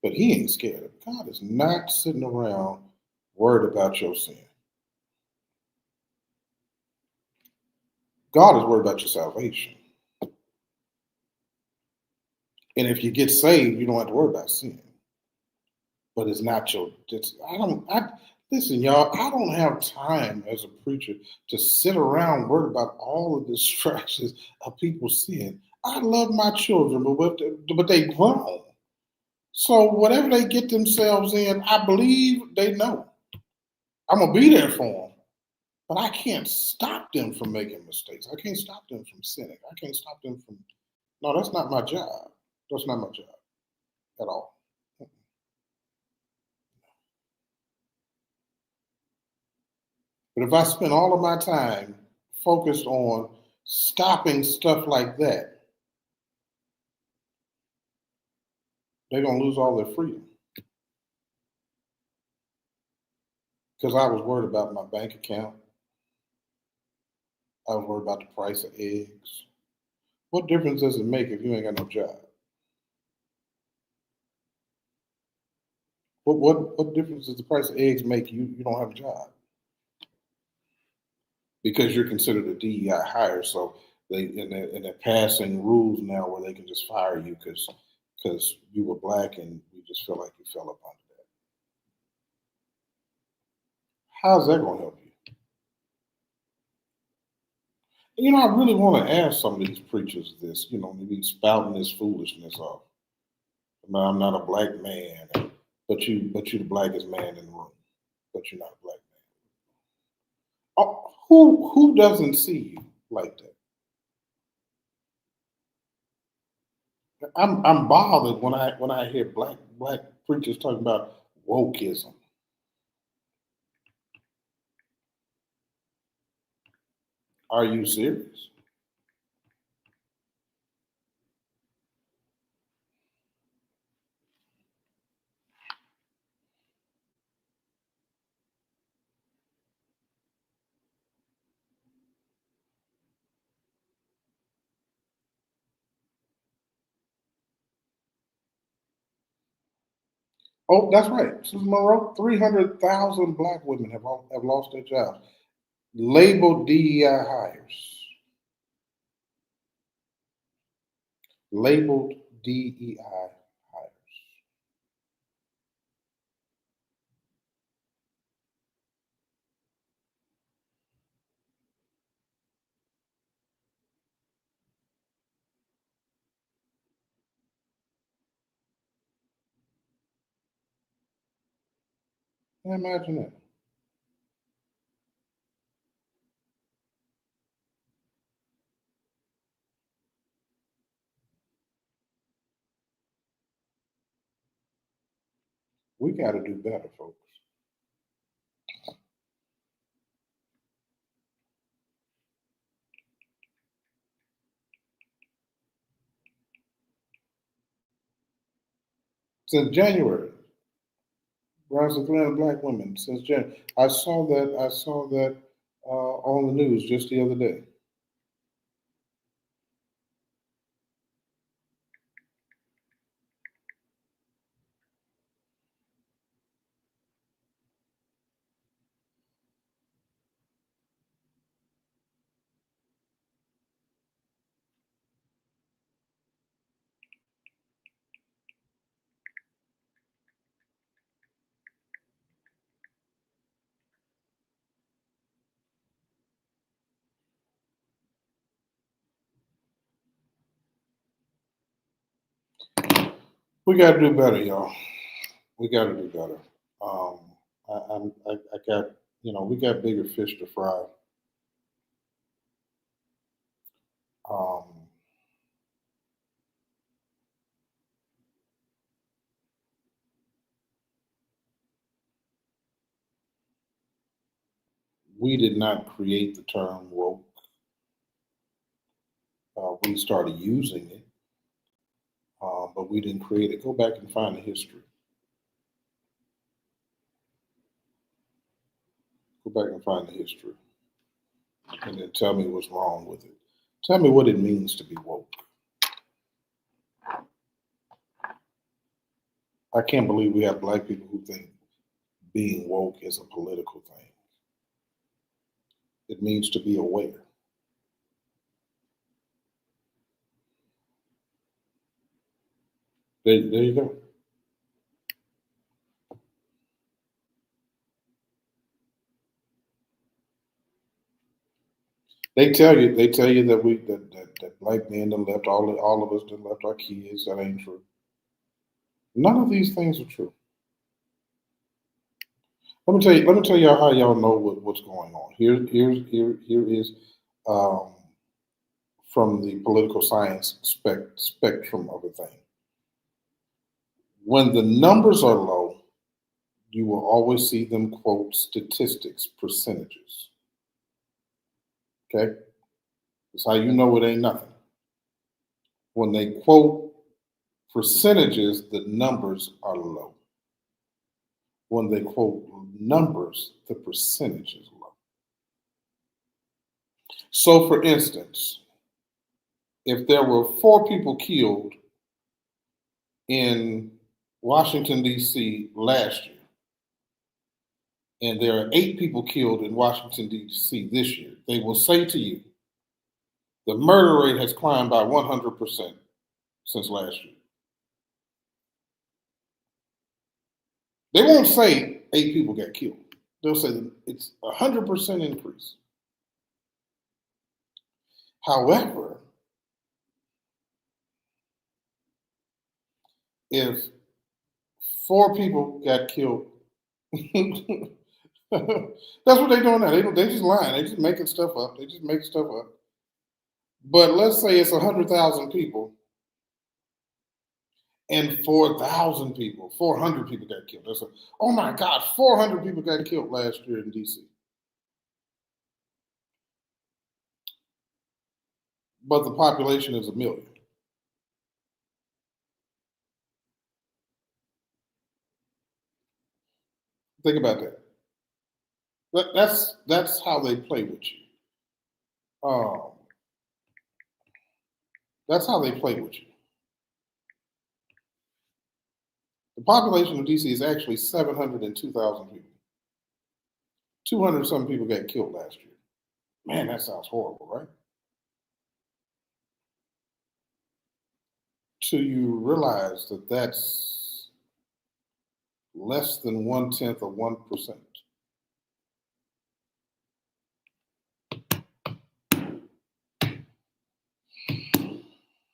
But he ain't scared of it. God is not sitting around worried about your sin. God is worried about your salvation. And if you get saved, you don't have to worry about sin. But it's not your. Listen, y'all. I don't have time as a preacher to sit around worried about all the distractions of people sin. I love my children, but they grown. So whatever they get themselves in, I believe they know. I'm gonna be there for them, but I can't stop them from making mistakes. I can't stop them from sinning. I can't stop them from. No, that's not my job. That's not my job at all. But if I spend all of my time focused on stopping stuff like that, they're going to lose all their freedom. Because I was worried about my bank account. I was worried about the price of eggs. What difference does it make if you ain't got no job? What difference does the price of eggs make you don't have a job? Because you're considered a DEI hire, so they're passing rules now where they can just fire you because you were black and you just feel like you fell up under that. How's that going to help you? You know, I really want to ask some of these preachers this, maybe spouting this foolishness off. I'm not a black man, but you the blackest man in the room, but you're not a black man. Oh, who doesn't see you like that? I'm bothered when I hear black preachers talking about wokeism. Are you serious? Oh, that's right. Since Monroe, 300,000 black women have lost their jobs. Labeled DEI hires. Labeled DEI hires. Imagine that. We got to do better, folks. Since January, rise of 300 black women. Since January, I saw that. On the news just the other day. We got to do better, y'all. We got to do better. Um, I got, we got bigger fish to fry. Um, we did not create the term woke. We started using it, but we didn't create it. Go back and find the history. Go back and find the history, and then tell me what's wrong with it. Tell me what it means to be woke. I can't believe we have black people who think being woke is a political thing. It means to be aware. There you go. They tell you that black men done left all of us done left our kids. That ain't true. None of these things are true. Let me tell y'all how y'all know what's going on. Here is um, from the political science spectrum of a thing. When the numbers are low, you will always see them quote statistics, percentages. Okay? That's how you know it ain't nothing. When they quote percentages, the numbers are low. When they quote numbers, the percentage is low. So, for instance, if there were 4 people killed in Washington, D.C. last year, and there are 8 people killed in Washington, D.C. this year, they will say to you, the murder rate has climbed by 100% since last year. They won't say 8 people got killed. They'll say that it's 100% increase. However, if 4 people got killed, that's what they're doing now. They just lying. They just making stuff up. They just make stuff up. But let's say it's 100,000 people, and 4,000 people, 400 people got killed. That's oh my God, 400 people got killed last year in D.C. But the population is 1 million. Think about that. That's how they play with you. That's how they play with you. The population of DC is actually 702,000 people. 200 some people got killed last year. Man, that sounds horrible, right? Till you realize that that's less than 1/10 of 1%.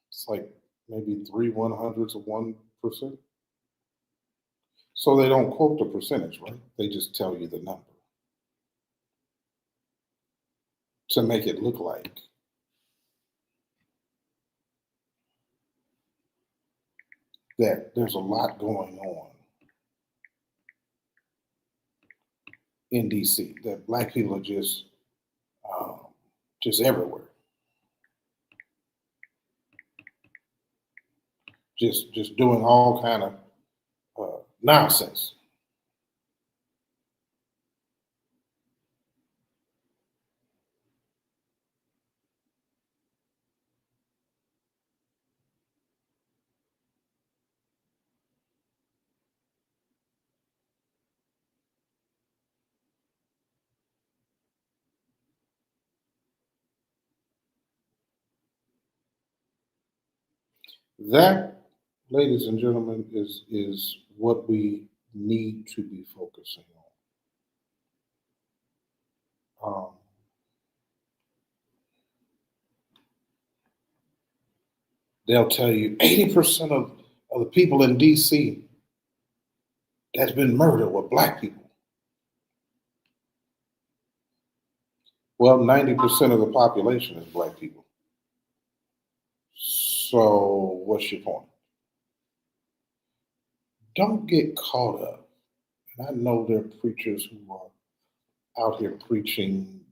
It's like maybe 3/100ths of 1%. So they don't quote the percentage, right? They just tell you the number to make it look like that there's a lot going on in DC, that black people are just everywhere, just doing all kind of nonsense. That, ladies and gentlemen, is what we need to be focusing on. They'll tell you 80% of the people in DC that's been murdered were black people. Well, 90% of the population is black people. So what's your point? Don't get caught up. And I know there are preachers who are out here preaching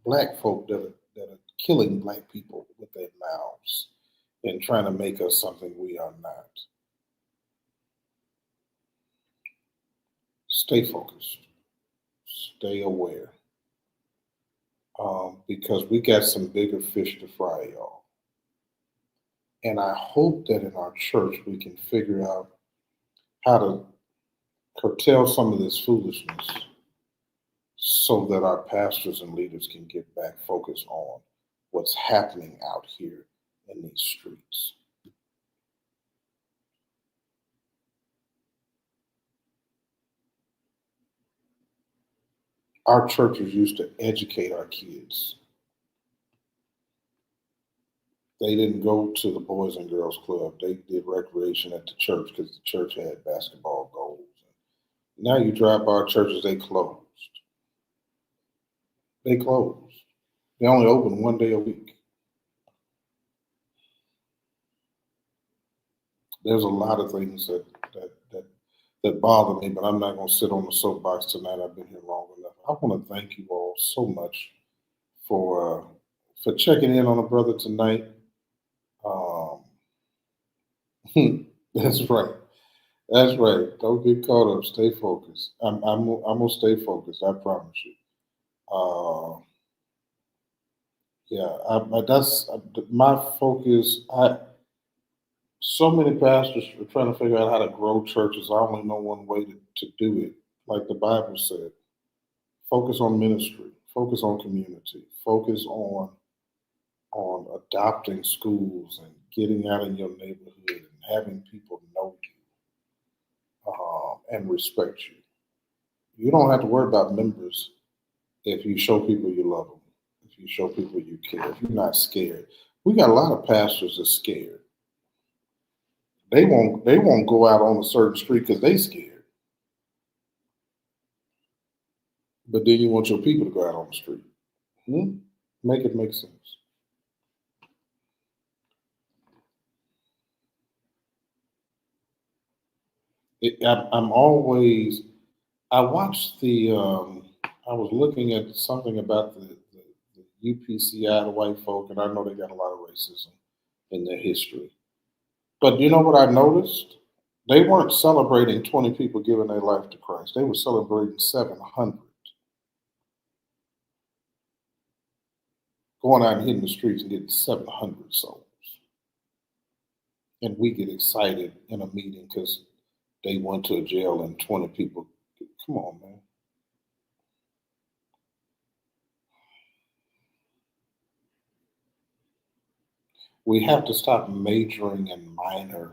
black folk that are killing black people with their mouths and trying to make us something we are not. Stay focused. Stay aware. Because we got some bigger fish to fry, y'all. And I hope that in our church we can figure out how to curtail some of this foolishness so that our pastors and leaders can get back focused on what's happening out here in these streets. our churches used to educate our kids. They didn't go to the Boys and Girls Club. They did recreation at the church because the church had basketball goals. Now you drive by our churches, they closed. They closed. They only open one day a week. There's a lot of things that bother me, but I'm not going to sit on the soapbox tonight. I've been here long enough. I want to thank you all so much for checking in on a brother tonight. That's right. That's right. Don't get caught up. Stay focused. I'm gonna stay focused. I promise you. Yeah, that's my focus. So many pastors are trying to figure out how to grow churches. I only know one way to do it. Like the Bible said, focus on ministry, focus on community, focus on adopting schools and getting out in your neighborhood and having people know you and respect you. You don't have to worry about members if you show people you love them, if you show people you care, if you're not scared. We got a lot of pastors that's scared. They won't go out on a certain street because they scared. But then you want your people to go out on the street. Make it make sense. I'm always. I watched the. I was looking at something about the UPCI, the white folk, and I know they got a lot of racism in their history. But you know what I noticed? They weren't celebrating 20 people giving their life to Christ. They were celebrating 700 going out and hitting the streets and getting 700 souls. And we get excited in a meeting because they went to a jail and 20 people. Come on, man. We have to stop majoring in minor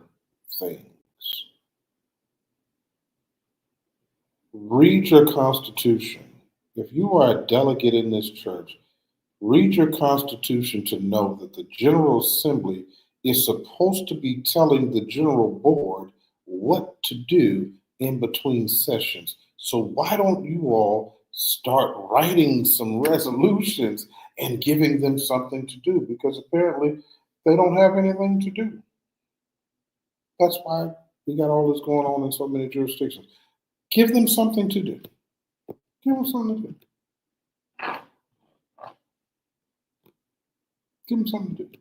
things. Read your Constitution. If you are a delegate in this church, read your Constitution to know that the General Assembly is supposed to be telling the General Board what to do in between sessions. So why don't you all start writing some resolutions and giving them something to do? Because apparently they don't have anything to do. That's why we got all this going on in so many jurisdictions. Give them something to do. Give them something to do. Give them something to do.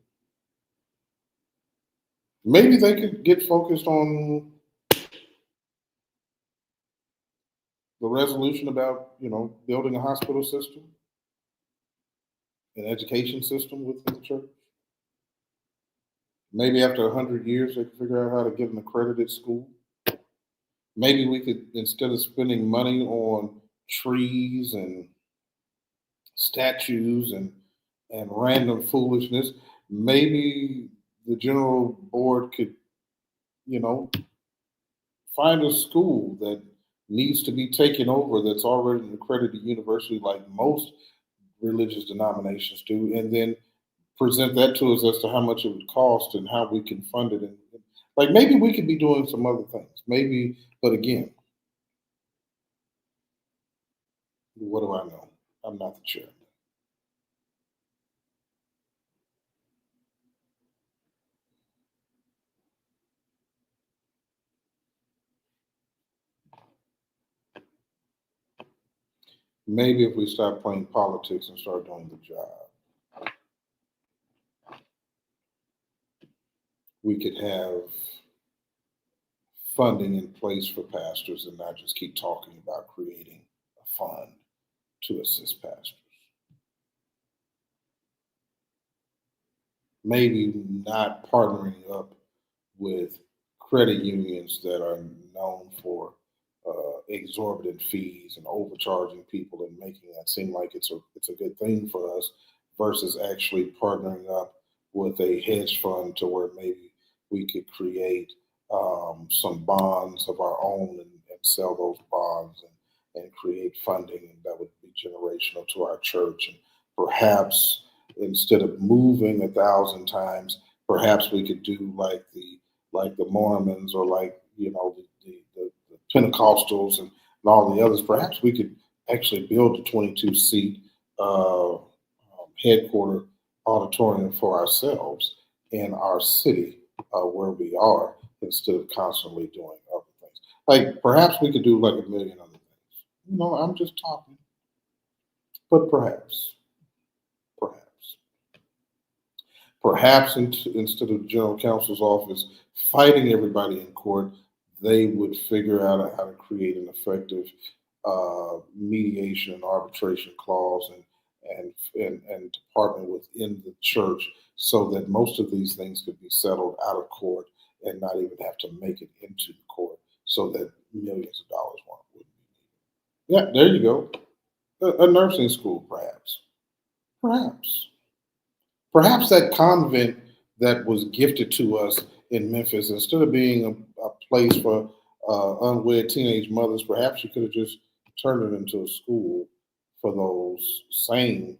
Maybe they could get focused on the resolution about, building a hospital system, an education system within the church. Maybe after 100 years, they could figure out how to get an accredited school. Maybe we could, instead of spending money on trees and statues and random foolishness, maybe the general board could, find a school that needs to be taken over that's already an accredited university like most religious denominations do, and then present that to us as to how much it would cost and how we can fund it. And like maybe we could be doing some other things. Maybe, but again, what do I know? I'm not the chairman. Maybe if we stop playing politics and start doing the job, we could have funding in place for pastors and not just keep talking about creating a fund to assist pastors. Maybe not partnering up with credit unions that are known for exorbitant fees and overcharging people and making that seem like it's a good thing for us versus actually partnering up with a hedge fund to where maybe we could create some bonds of our own and sell those bonds and create funding, and that would be be generational to our church. And perhaps instead of moving 1,000 times, perhaps we could do like the Mormons, or like, the Pentecostals and all the others. Perhaps we could actually build a 22-seat headquarter auditorium for ourselves in our city, where we are, instead of constantly doing other things. Like perhaps we could do like a million other things. I'm just talking, but perhaps, instead of the general counsel's office fighting everybody in court, they would figure out how to create an effective mediation and arbitration clause, and department within the church, so that most of these things could be settled out of court and not even have to make it into the court, so that millions of dollars wouldn't be needed. Yeah, there you go. A nursing school, perhaps. Perhaps that convent that was gifted to us in Memphis, instead of being a place for unwed teenage mothers, perhaps you could have just turned it into a school for those same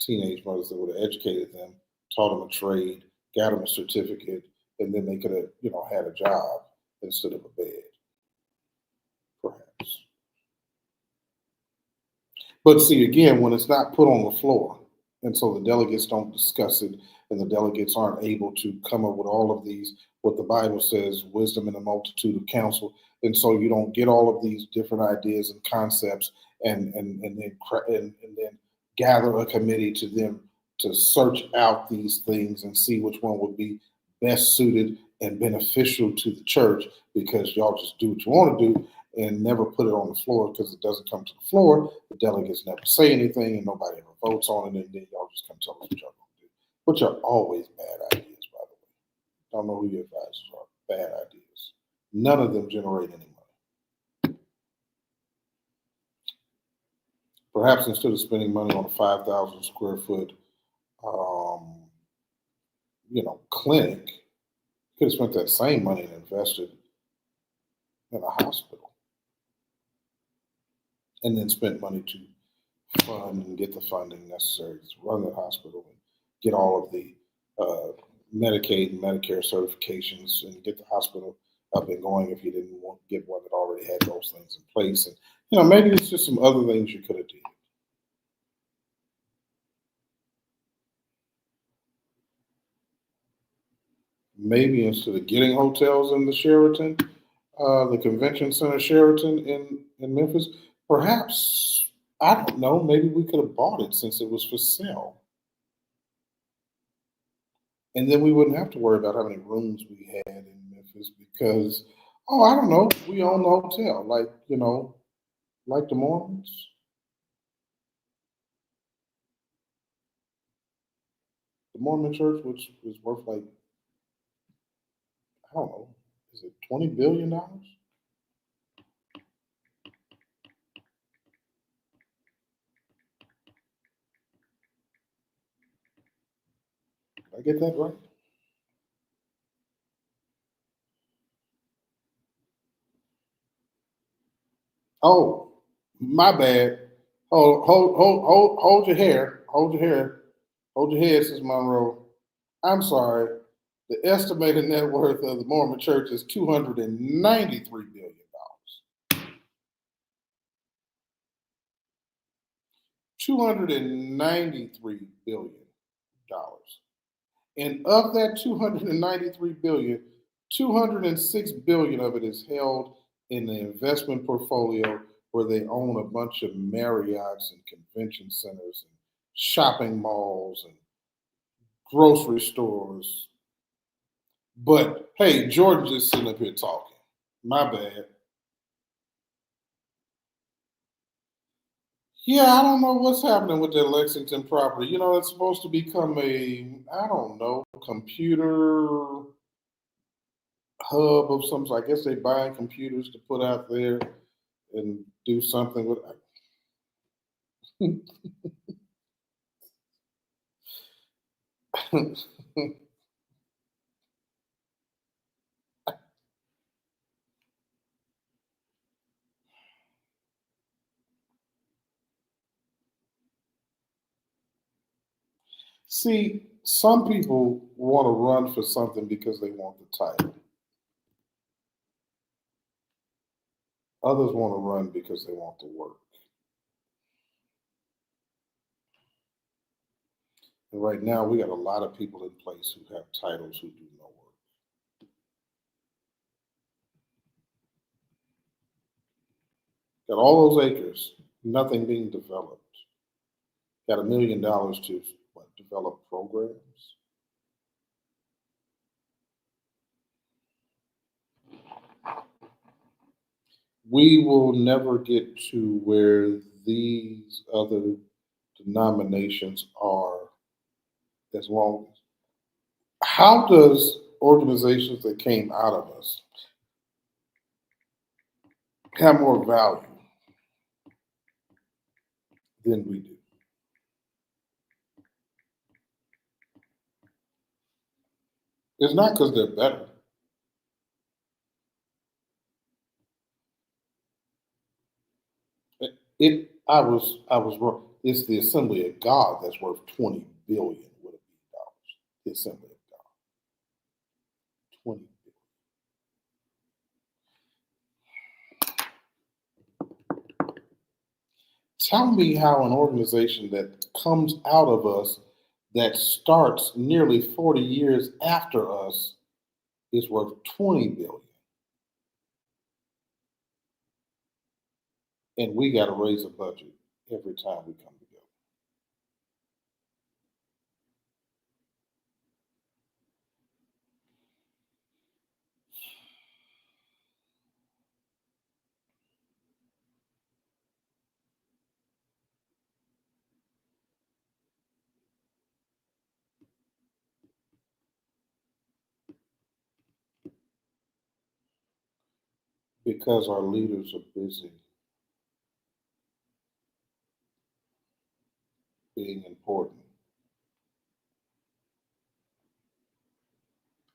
teenage mothers that would have educated them, taught them a trade, got them a certificate, and then they could have, had a job instead of a bed, perhaps. But see, again, when it's not put on the floor, and so the delegates don't discuss it, and the delegates aren't able to come up with all of these, what the Bible says, wisdom in a multitude of counsel, and so you don't get all of these different ideas and concepts, and then gather a committee to them to search out these things and see which one would be best suited and beneficial to the church, because y'all just do what you want to do and never put it on the floor, because it doesn't come to the floor. The delegates never say anything, and nobody ever votes on it, and then y'all just come tell us what y'all going to do, which are always bad ideas, by the way. Don't know who your advisors are. Bad ideas. None of them generate any money. Perhaps instead of spending money on a 5,000 square foot, clinic, you could have spent that same money and invested in a hospital, and then spent money to fund and get the funding necessary to run the hospital and get all of the Medicaid and Medicare certifications, and get the hospital up and going if you didn't want to get one that already had those things in place. And maybe it's just some other things you could have did. Maybe instead of getting hotels in the Sheraton, the Convention Center Sheraton in Memphis, perhaps, I don't know, maybe we could have bought it since it was for sale. And then we wouldn't have to worry about how many rooms we had in Memphis, because, I don't know, we own the hotel, like the Mormons. The Mormon church, which is worth like, I don't know, is it $20 billion? Did I get that right? Oh, my bad. Hold your hair. Hold your hair. Hold your head, Sis Monroe. I'm sorry. The estimated net worth of the Mormon church is $293 billion. $293 billion. And of that 293 billion, 206 billion of it is held in the investment portfolio, where they own a bunch of Marriotts and convention centers and shopping malls and grocery stores. But hey, George just sitting up here talking. My bad. Yeah, I don't know what's happening with that Lexington property. It's supposed to become I don't know, computer hub of some sort. I guess they buying computers to put out there and do something with. See, some people want to run for something because they want the title. Others want to run because they want the work. And right now, we got a lot of people in place who have titles who do no work. Got all those acres, nothing being developed. Got $1 million to develop programs. We will never get to where these other denominations are as long as. How does organizations that came out of us have more value than we do? It's not because they're better. I was wrong. It's the Assembly of God that's worth 20 billion with a B dollars. The Assembly of God, 20 billion. Tell me how an organization that comes out of us, that starts nearly 40 years after us, is worth 20 billion, and we got to raise a budget every time we come together. Because our leaders are busy being important.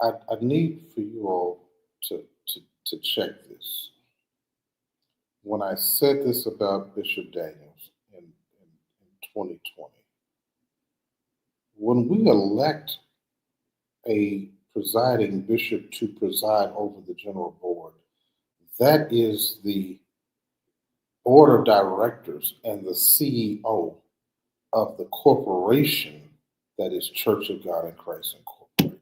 I need for you all to check this. When I said this about Bishop Daniels in 2020, when we elect a presiding bishop to preside over the general board, that is the board of directors and the CEO of the corporation that is Church of God in Christ Incorporated.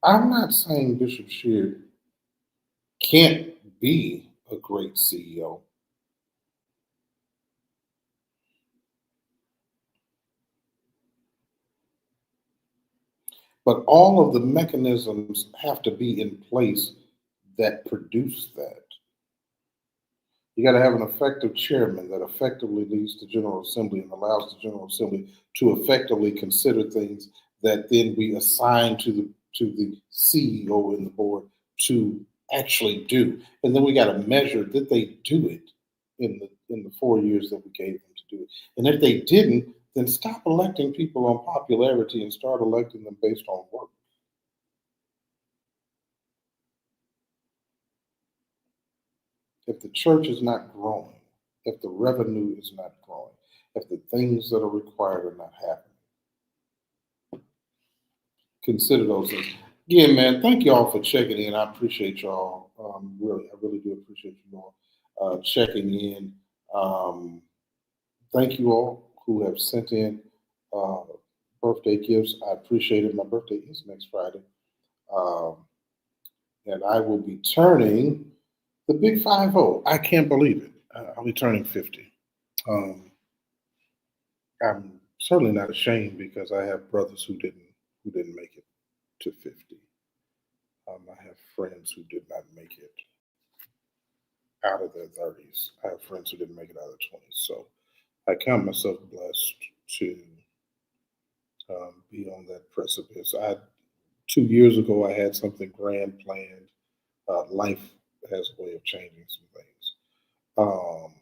I'm not saying Bishop Sheard can't be a great CEO, but all of the mechanisms have to be in place that produce that. You got to have an effective chairman that effectively leads the General Assembly and allows the General Assembly to effectively consider things that then we assign to the CEO and the board to actually do. And then we got to measure that they do it in the 4 years that we gave them to do it. And if they didn't, then stop electing people on popularity and start electing them based on work. If the church is not growing, if the revenue is not growing, if the things that are required are not happening, consider those things. Again, man, thank y'all for checking in. I appreciate y'all. I really do appreciate you all checking in. Thank you all who have sent in uh, birthday gifts. I appreciate it. My birthday is next Friday. Um, and I will be turning the big 50. I can't believe it. I'll be turning 50. Um, I'm certainly not ashamed because I have brothers who didn't make it to 50. I have friends who did not make it out of their 30s. I have friends who didn't make it out of their 20s. So I count myself blessed to be on that precipice. 2 years ago, I had something grand planned. Life has a way of changing some things. Um,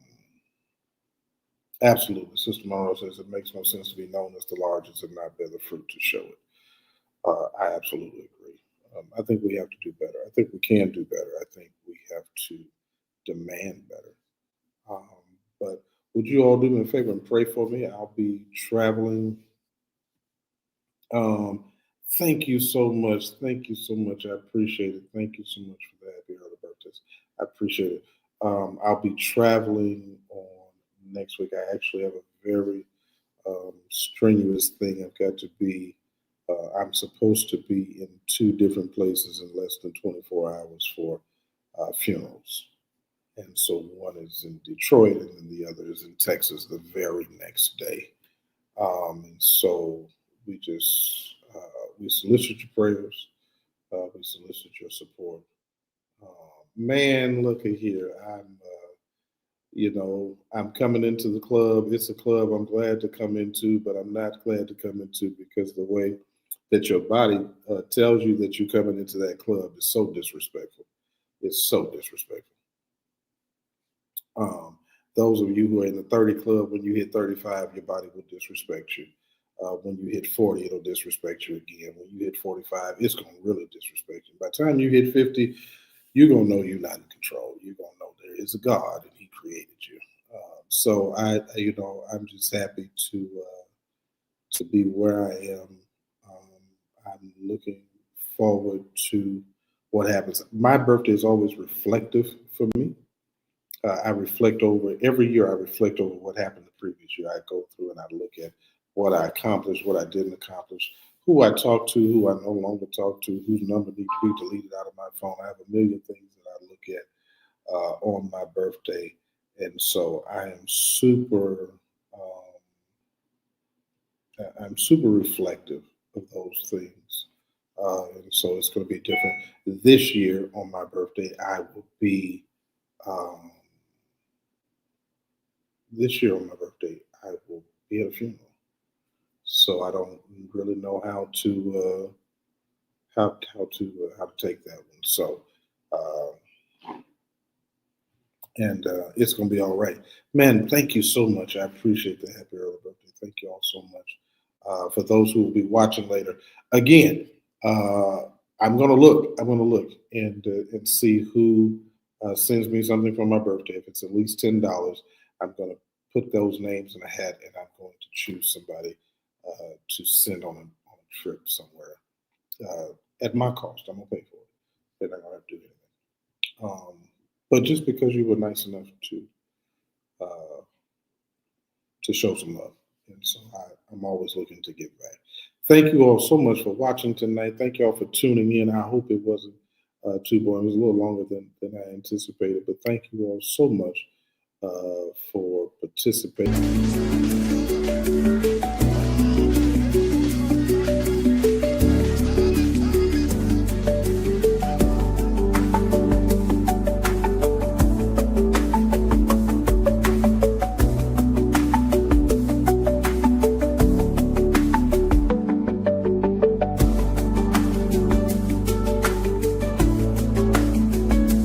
Absolutely. Sister Monroe says it makes no sense to be known as the largest and not bear the fruit to show it. I absolutely agree. I think we have to do better. I think we can do better. I think we have to demand better. Um, but would you all do me a favor and pray for me? I'll be traveling. Um, Thank you so much. Thank you so much. I appreciate it. Thank you so much for the happy early birthdays. I appreciate it. I'll be traveling on next week. I actually have a very strenuous thing. I've got to be, I'm supposed to be in two different places in less than 24 hours for funerals. And so one is in Detroit and then the other is in Texas the very next day. And so we just, we solicit your prayers, we solicit your support. Man, look at here. I'm coming into the club. It's a club I'm glad to come into, but I'm not glad to come into because the way that your body tells you that you're coming into that club is so disrespectful. It's so disrespectful. Um, those of you who are in the 30 club, when you hit 35, your body will disrespect you. When you hit 40, it'll disrespect you again. When you hit 45, it's going to really disrespect you. By the time you hit 50, you're going to know you're not in control. You're going to know there is a God and he created you. So I'm just happy to be where I am. I'm looking forward to what happens. My birthday is always reflective for me. I reflect over every year. I reflect over what happened the previous year. I go through and I look at what I accomplished, what I didn't accomplish, who I talked to, who I no longer talk to, whose number needs to be deleted out of my phone. I have a million things that I look at on my birthday, and so I'm super reflective of those things. And so it's going to be different this year on my birthday. I will be. Um, this year on my birthday, I will be at a funeral. So I don't really know how to take that one. So it's gonna be all right, man. Thank you so much. I appreciate the happy early birthday. Thank you all so much. For those who will be watching later, again, uh, I'm gonna look. I'm gonna look and see who sends me something for my birthday. If it's at least $10, I'm gonna put those names in a hat, and I'm going to choose somebody to send on a trip somewhere uh, at my cost. I'm gonna pay for it. They're not gonna have to do anything. But just because you were nice enough uh, to show some love, and so I'm always looking to give back. Thank you all so much for watching tonight. Thank you all for tuning in. I hope it wasn't too boring. It was a little longer than I anticipated, but thank you all so much for participating.